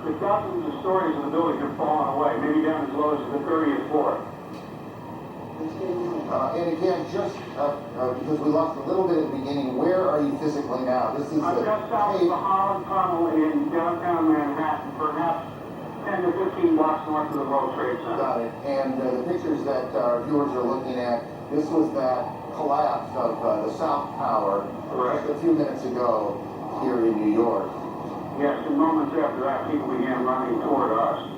that dozens of stories of the building have fallen away, maybe down as low as the 30th floor. And again, just because we lost a little bit at the beginning, where are you physically now? This is I'm just south of the Holland Tunnel in downtown Manhattan, perhaps 10 to 15 blocks north of the World Trade Center. Got it. And the pictures that our viewers are looking at, this was that collapse of the South Tower just a few minutes ago here in New York. Yes, and moments after that, people began running toward us.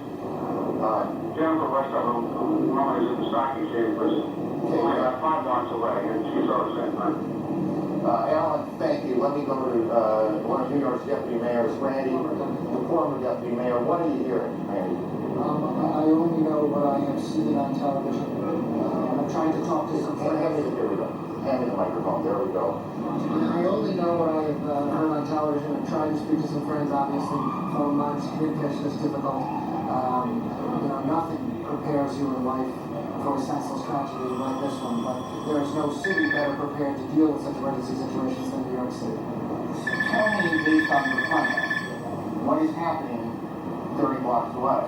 Jennifer Westover, who normally is at the stock exchange, was only about 5 blocks away, and she saw the same thing. Alan, thank you. Let me go to one of New York's deputy mayors, Randy, the former deputy mayor. What are you hearing, Randy? I only know what I have seen on television. I'm trying to talk to some friends. Here we go. Hand me the microphone. There we go. I only know what I have heard on television. I'm trying to speak to some friends, obviously. Phone lines, communication is difficult. Nothing prepares you in life for a senseless tragedy like this one, but there is no city better prepared to deal with such emergency situations than New York City. Tell me, based on your plan, what is happening 30 blocks away?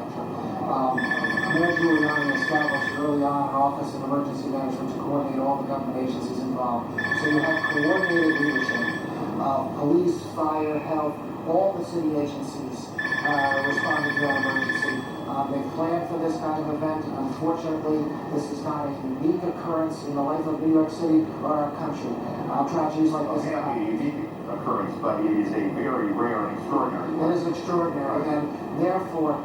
Mayor Giuliani established early on an Office of Emergency Management to coordinate all the government agencies involved. So you have coordinated leadership of police, fire, health, all the city agencies responding to that emergency. They've planned for this kind of event. Unfortunately, this is not a unique occurrence in the life of New York City or our country. Tragedies like this happen. It may be a unique occurrence, but it is a very rare and extraordinary one. It is extraordinary, and therefore,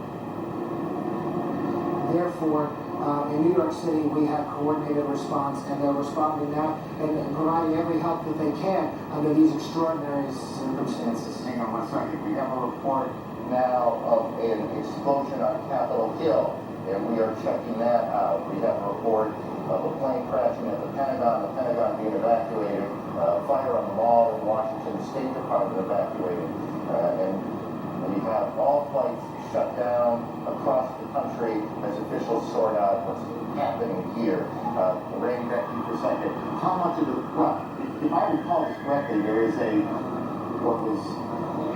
in New York City, we have coordinated response, and they're responding now and providing every help that they can under these extraordinary circumstances. Hang on one second. We have a report now of an explosion on Capitol Hill, and we are checking that out. We have a report of a plane crashing at the Pentagon being evacuated, fire on the mall in Washington, the State Department evacuated, and we have all flights shut down across the country as officials sort out what's happening here. Randy, back to you for a second. How much of the, if I recall this correctly, there is what was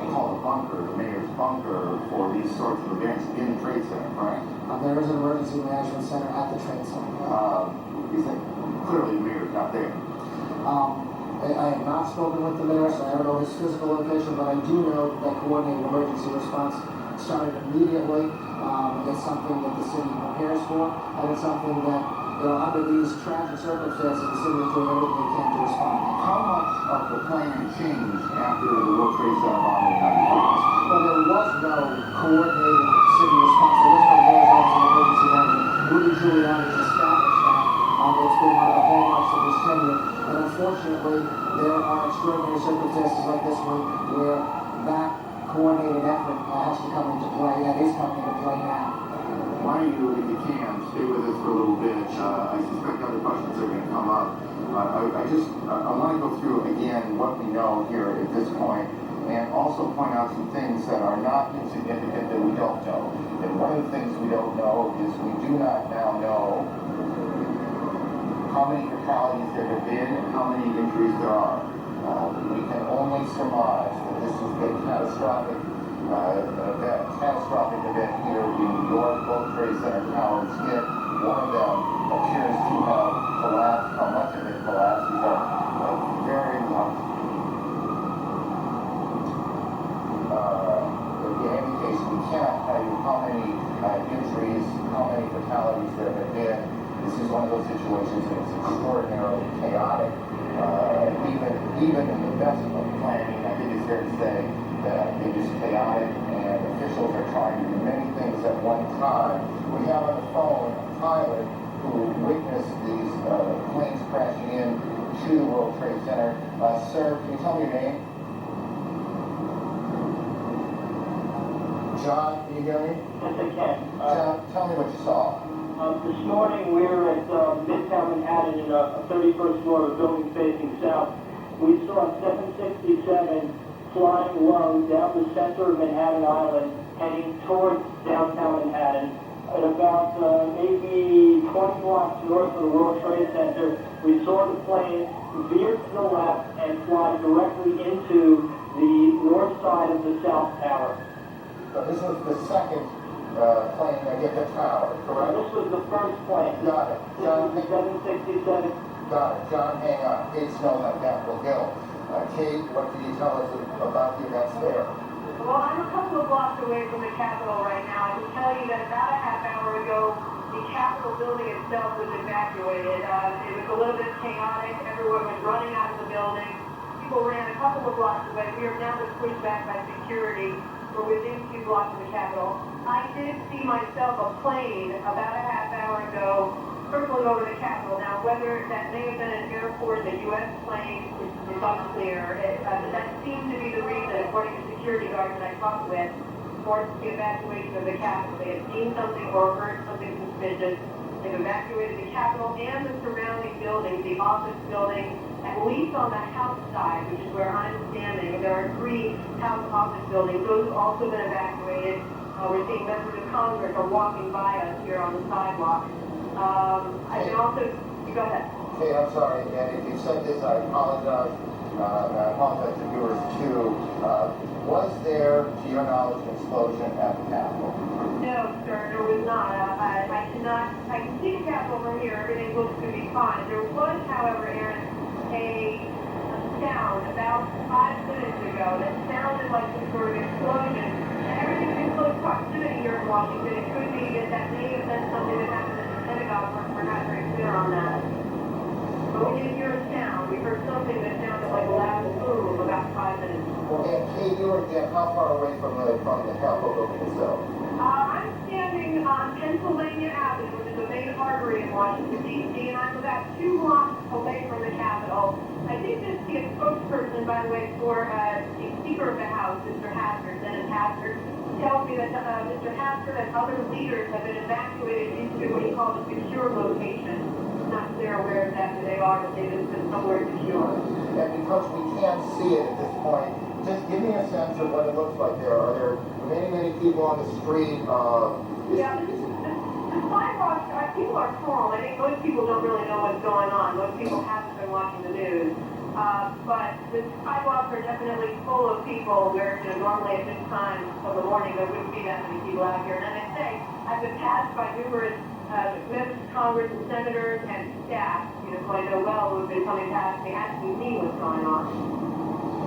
called a bunker, the mayor's bunker, for these sorts of events in the Trade Center, correct? There is an emergency management center at the Trade Center. Clearly the mayor's not there. I have not spoken with the mayor, so I don't know his physical location, but I do know that coordinated emergency response started immediately. It's something that the city prepares for, and it's something that, under these tragic circumstances, the city is doing everything they can to respond. How much of the plan changed after the World Trade Center bombing happened? Well, there was no coordinated city response. There was no mayor's office of emergency management. Rudy Giuliani established that. It's been one of the hallmarks of his tenure. And unfortunately, there are extraordinary circumstances like this one where that coordinated effort has to come into play, and is coming into play now. Why don't you, if you can, stay with us for a little bit. I suspect other questions are going to come up. I want to go through again what we know here at this point, and also point out some things that are not insignificant that we don't know. And one of the things we don't know is we do not now know how many fatalities there have been and how many injuries there are. We can only surmise that this has been catastrophic event here in New York. Both Trade Center towers hit. One of them appears to have collapsed. How much of it collapsed is very much. In any case, we cannot tell you how many injuries, how many fatalities there have been. This is one of those situations that is extraordinarily chaotic. Even in the best of planning, I think it's fair to say that it is chaotic and officials are trying to do many things at one time. We have on the phone a pilot who witnessed these planes crashing in to the World Trade Center. Sir, can you tell me your name? John, can you hear me? Yes, I can. John, tell me what you saw. This morning we were at Midtown Manhattan in a 31st floor of a building facing south. We saw 767 flying low down the center of Manhattan Island, heading towards downtown Manhattan. At about maybe 20 blocks north of the World Trade Center, we saw the plane veer to the left and fly directly into the north side of the South Tower. So this was the second plane that hit the tower, correct? This was the first plane. Got it. John, This was 767. got it. John, hang on. Kate Snow on Capitol Hill. Kate, what can you tell us about the events there? Well, I'm a couple of blocks away from the Capitol right now. I can tell you that about a half hour ago, the Capitol building itself was evacuated. It was a little bit chaotic. Everyone was running out of the building. People ran a couple of blocks away. We are now been pushed back by security. We're within 2 blocks of the Capitol. I did see myself a plane about a half hour ago circling over the Capitol. Now, whether that may have been an airport, a U.S. plane, is unclear. That seemed to be the reason, according to security guards that I talked with, for the evacuation of the Capitol. They had seen something or heard something suspicious. They've evacuated the Capitol and the surrounding buildings, the office building, at least on the house side, which is where I'm standing. There are 3 house office buildings. Those have also been evacuated. We're seeing members of Congress are walking by us here on the sidewalk. I can also, go ahead. Kate, I'm sorry, and if you said this, I apologize. I apologize to viewers too. Was there, to your knowledge, an explosion at the Capitol? No, sir, there was not. I can see the Capitol from here. Everything looks to be fine. There was, however, Aaron, a sound about 5 minutes ago that sounded like some sort of explosion. And everything's in close proximity here in Washington. It could be that may have been something that happened at the Pentagon. We're not very clear on that. But we did hear a sound. We heard something that sounded like a loud boom about 5 minutes. And Kate, you were again, how far away from the Capitol building itself? I'm standing on Pennsylvania Avenue, which is a main artery in Washington, D.C., and I'm about 2 blocks away from the Capitol. I think this is a spokesperson, by the way, for the Speaker of the House, Mr. Hassard, Dennis Hassard, tells me that Mr. Hassard and other leaders have been evacuated into what he calls a secure location. I'm not clear where exactly they are, but they've been somewhere secure. And because we can't see it at this point, just give me a sense of what it looks like there. Are there many people on the street? Yeah, the sidewalks, people are calm. I think most people don't really know what's going on. Most people haven't been watching the news. But the sidewalks are definitely full of people where, normally at this time of the morning there wouldn't be that many people out here. And as I say, I've been passed by numerous members of Congress and senators and staff, who I know well, who have been coming past me asking me what's going on.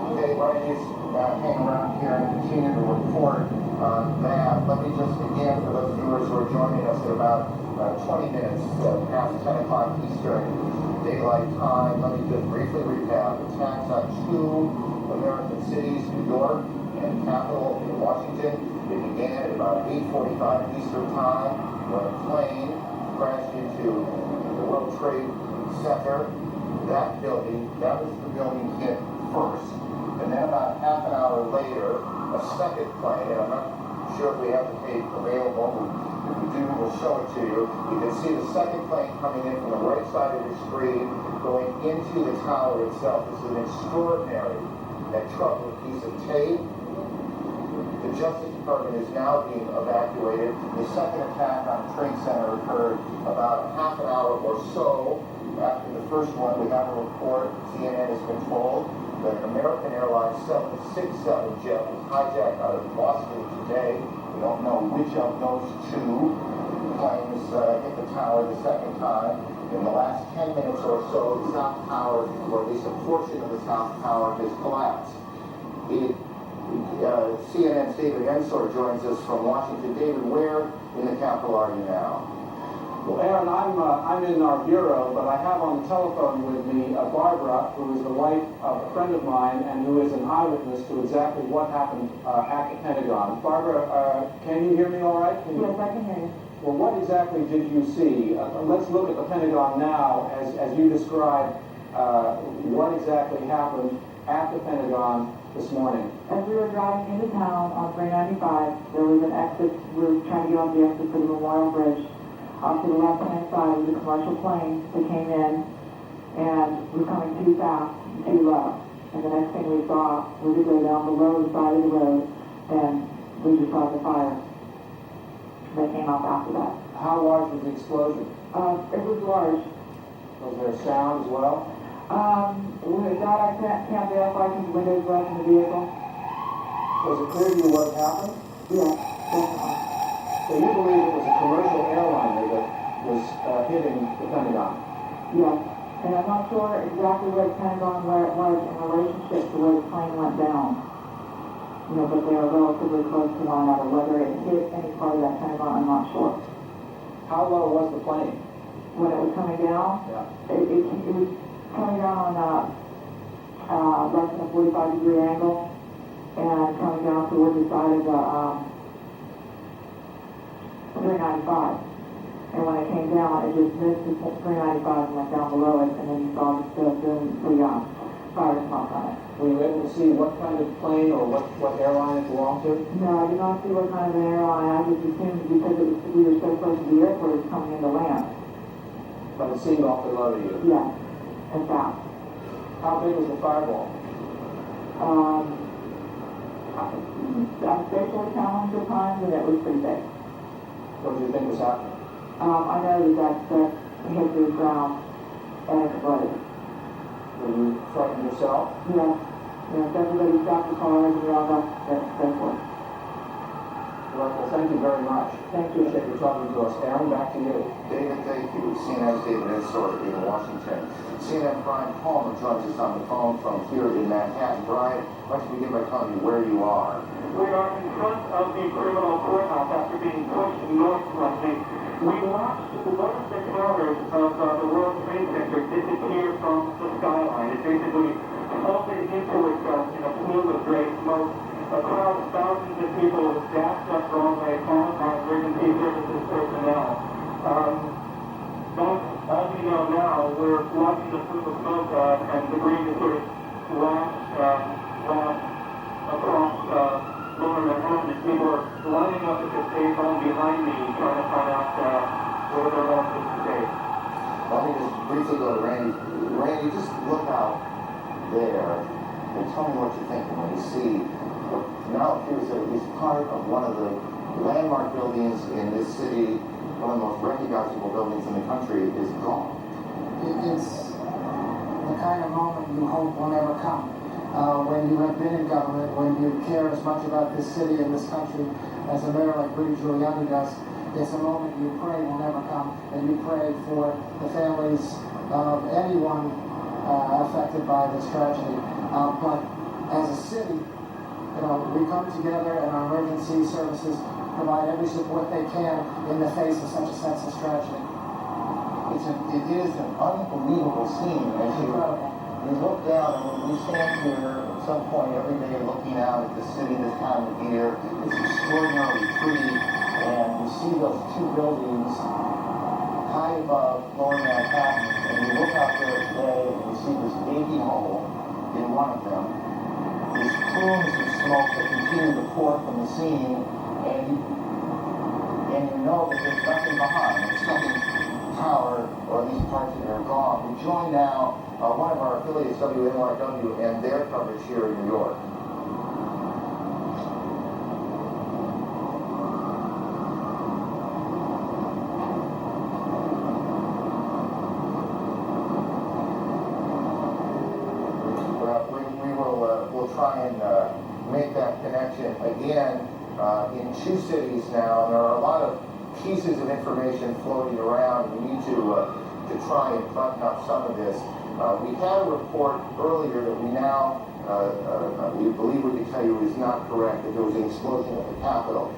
Okay, why don't you hang around here and continue to report on that. Let me just, again, for those viewers who are joining us at about 20 minutes past 10 o'clock Eastern Daylight Time, let me just briefly recap. Attacks on 2 American cities, New York and Capitol in Washington. It began at about 8:45 Eastern Time when a plane crashed into the World Trade Center. That building, that was the building hit first. And then about half an hour later, a second plane, and I'm not sure if we have the tape available, but if we do, we'll show it to you. You can see the second plane coming in from the right side of the screen, going into the tower itself. This is an extraordinary and troubling piece of tape. The Justice Department is now being evacuated. The second attack on the Trade Center occurred about half an hour or so after the first one. We have a report, CNN has been told, that an American Airlines 767 jet was hijacked out of Boston today. We don't know which of those 2 planes hit the tower the second time. In the last 10 minutes or so, the South Tower, or at least a portion of the South Tower, has collapsed. CNN's David Ensor joins us from Washington. David, where in the Capitol are you now? Well, Aaron, I'm in our bureau, but I have on the telephone with me Barbara, who is the wife of a friend of mine and who is an eyewitness to exactly what happened at the Pentagon. Barbara, can you hear me all right? Yes, I can hear you. Well, what exactly did you see? Let's look at the Pentagon now as you described what exactly happened at the Pentagon this morning. As we were driving into town on 395, there was an exit. We were trying to get on the exit for the Memorial Bridge. Off to the left-hand side was a commercial plane that came in and was coming too fast and too low. And the next thing we saw was it go down below the side of the road, and we just saw the fire that came up after that. How large was the explosion? It was large. Was there sound as well? With that, I can't verify because the windows were up in the vehicle. Was it clear to you what happened? Yeah, definitely. So you believe it was a commercial airliner that was hitting the Pentagon? Yeah, and I'm not sure exactly where the Pentagon, where it was in relationship to where the plane went down. You know, but they are relatively close to one another. Whether it hit any part of that Pentagon, I'm not sure. How low was the plane? When it was coming down, Yeah. it was coming down on less than a 45-degree angle and coming down towards the side of the 395. And when it came down, it just missed the 395 and went down below it, and then you saw the fire smoke on it. Were you able to see what kind of plane or what airline it belonged to? No, I did not see what kind of an airline. I just assumed because we were so close to the airport, it was coming into land. But it seemed awfully low to you. Yeah, and fast. How big was the fireball? I'm spatially challenged at times, and it was pretty big. What did you think was happening? I know that hit the ground and exploded. Were you frightened yourself? Yes. Yes, everybody stopped the car and we all got so forth. Well, thank you very much. Thank you. Appreciate you talking to us. Aaron, back to you. David, thank you. CNN's David Insort in Washington. CNN Brian Palmer joins us on the phone from here in Manhattan. Brian, why don't you begin by telling me where you are? We are in front of the criminal courthouse after being pushed north slightly. We watched one of the towers of the World Trade Center disappear from the skyline. It basically folded into itself in a plume of gray smoke. A crowd of thousands of people dashed up Broadway, followed by emergency services personnel. As we know now, we're watching the plume of smoke and debris that sort of flash across lower Manhattan, and people are lining up at the stage home behind me, trying to find out whether they're going to the stage. Let me just briefly go to Randy. Randy, just look out there and tell me what you're thinking when you see what now appears that at least part of one of the landmark buildings in this city, one of the most recognizable buildings in the country, is gone. It's the kind of moment you hope will never come. When you have been in government, when you care as much about this city and this country as a mayor like Rudy Giuliani does, it's a moment you pray will never come, and you pray for the families of anyone affected by this tragedy. But as a city, we come together and our emergency services provide every support they can in the face of such a senseless tragedy. It is an unbelievable scene as you look down, and when we stand here at some point every day looking out at the city this time of year, it's extraordinarily pretty, and you see those two buildings high above lower Manhattan, and you look out there today and you see this gaping hole in one of them, these plumes of smoke that continue to pour from the scene, and you know that there's nothing behind. It's something tower, or at least parts of it are gone. We join now one of our affiliates, WNYW, and their coverage here in New York. We'll try and make that connection again in two cities now, and there are a lot of pieces of information floating around. We need to try and button up some of this. We had a report earlier that we now we believe we can tell you is not correct, that there was an explosion at the Capitol.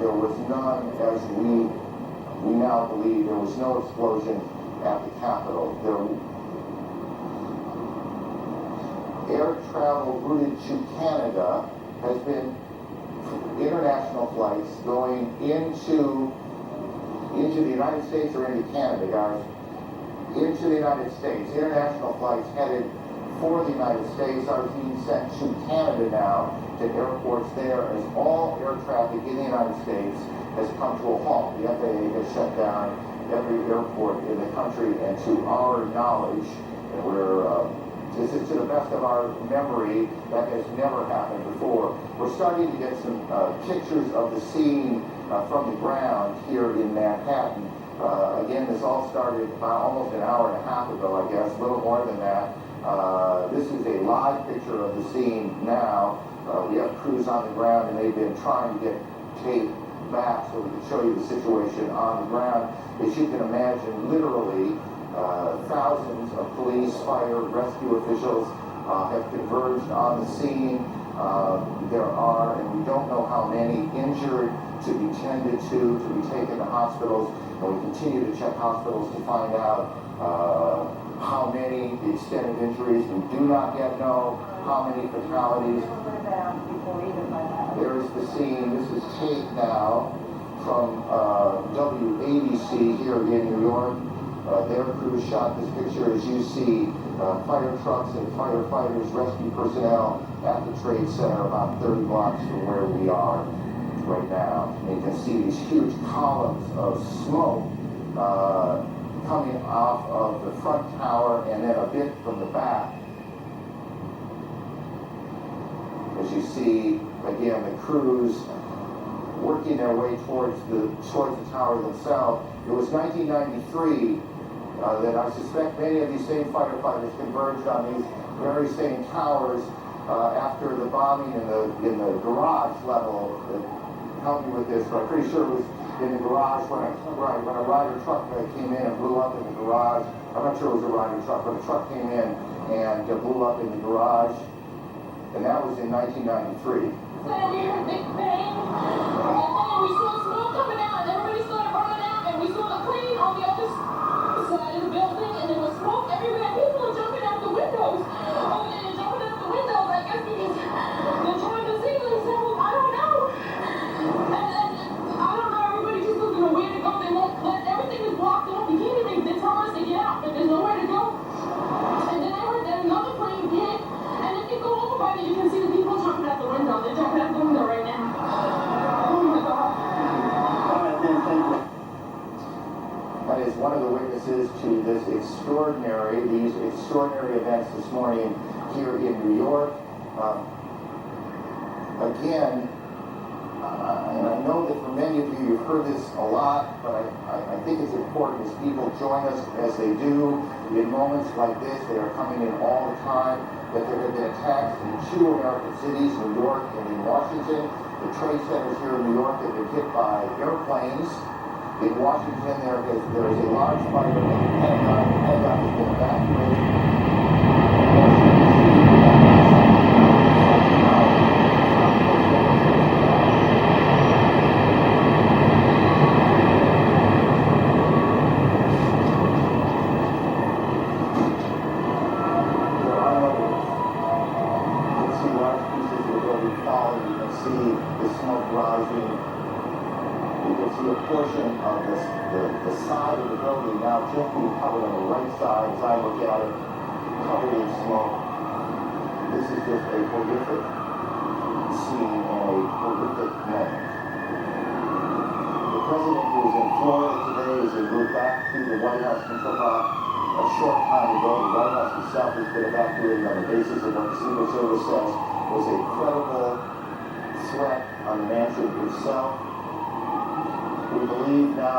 There was none as we we now believe there was no explosion at the Capitol. Air travel routed to Canada has been international flights going into the United States or into Canada, guys. Into the United States. International flights headed for the United States are being sent to Canada now, to airports there, as all air traffic in the United States has come to a halt. The FAA has shut down every airport in the country, and to our knowledge, and this is to the best of our memory, that has never happened before. We're starting to get some pictures of the scene from the ground here in Manhattan. Again, this all started almost an hour and a half ago, I guess, a little more than that. This is a live picture of the scene now. We have crews on the ground, and they've been trying to get tape back so we can show you the situation on the ground. As you can imagine, literally, thousands of police, fire, rescue officials have converged on the scene. There are, and we don't know how many, injured to be tended to be taken to hospitals, and we continue to check hospitals to find out how many, the extent of injuries. We do not yet know how many fatalities. There's the scene. This is tape now from WABC here in New York. Their crew shot this picture. As you see, fire trucks and firefighters, rescue personnel at the Trade Center about 30 blocks from where we are right now. And you can see these huge columns of smoke coming off of the front tower and then a bit from the back. As you see, again, the crews working their way towards the tower themselves. It was 1993 that I suspect many of these same firefighters converged on these very same towers after the bombing in the garage level. Help me with this, but I'm pretty sure it was in the garage when a Ryder truck came in and blew up in the garage. I'm not sure it was a Ryder truck, but a truck came in and blew up in the garage, and that was in 1993. We heard big bang, and then we saw smoke coming out, and everybody started running out, and we saw the plane on the other side of the building, and there was smoke everywhere. People were jumping out the windows. Oh, yeah, they're jumping out the windows, I guess, because they're trying to save themselves. I don't know. And I don't know, everybody just doesn't know where to go. They won't let, everything is blocked off. You can't even, they tell us to get out, but there's nowhere to go. And then I heard that another plane hit, and if you go over by there, you can see the people jumping out the window. They're jumping out the window right now. Oh my God. That is one of the witnesses to these extraordinary events this morning here in New York. Again, and I know that for many of you, you've heard this a lot, but I think it's important as people join us as they do in moments like this. They are coming in all the time, that there have been attacks in 2 American cities, New York and in Washington. The trade centers here in New York have been hit by airplanes. In Washington, there is a large fire in the Pentagon. The Pentagon has been evacuated. A portion of the side of the building now just being covered on the right side as I look at it, covered in smoke. This is just a horrific scene and a horrific moment. The president, who is in Florida today, is en route back to the White House in Florida. A short time ago, the White House itself has been evacuated on the basis of what the Secret Service says was a credible threat on the mansion itself. We believe now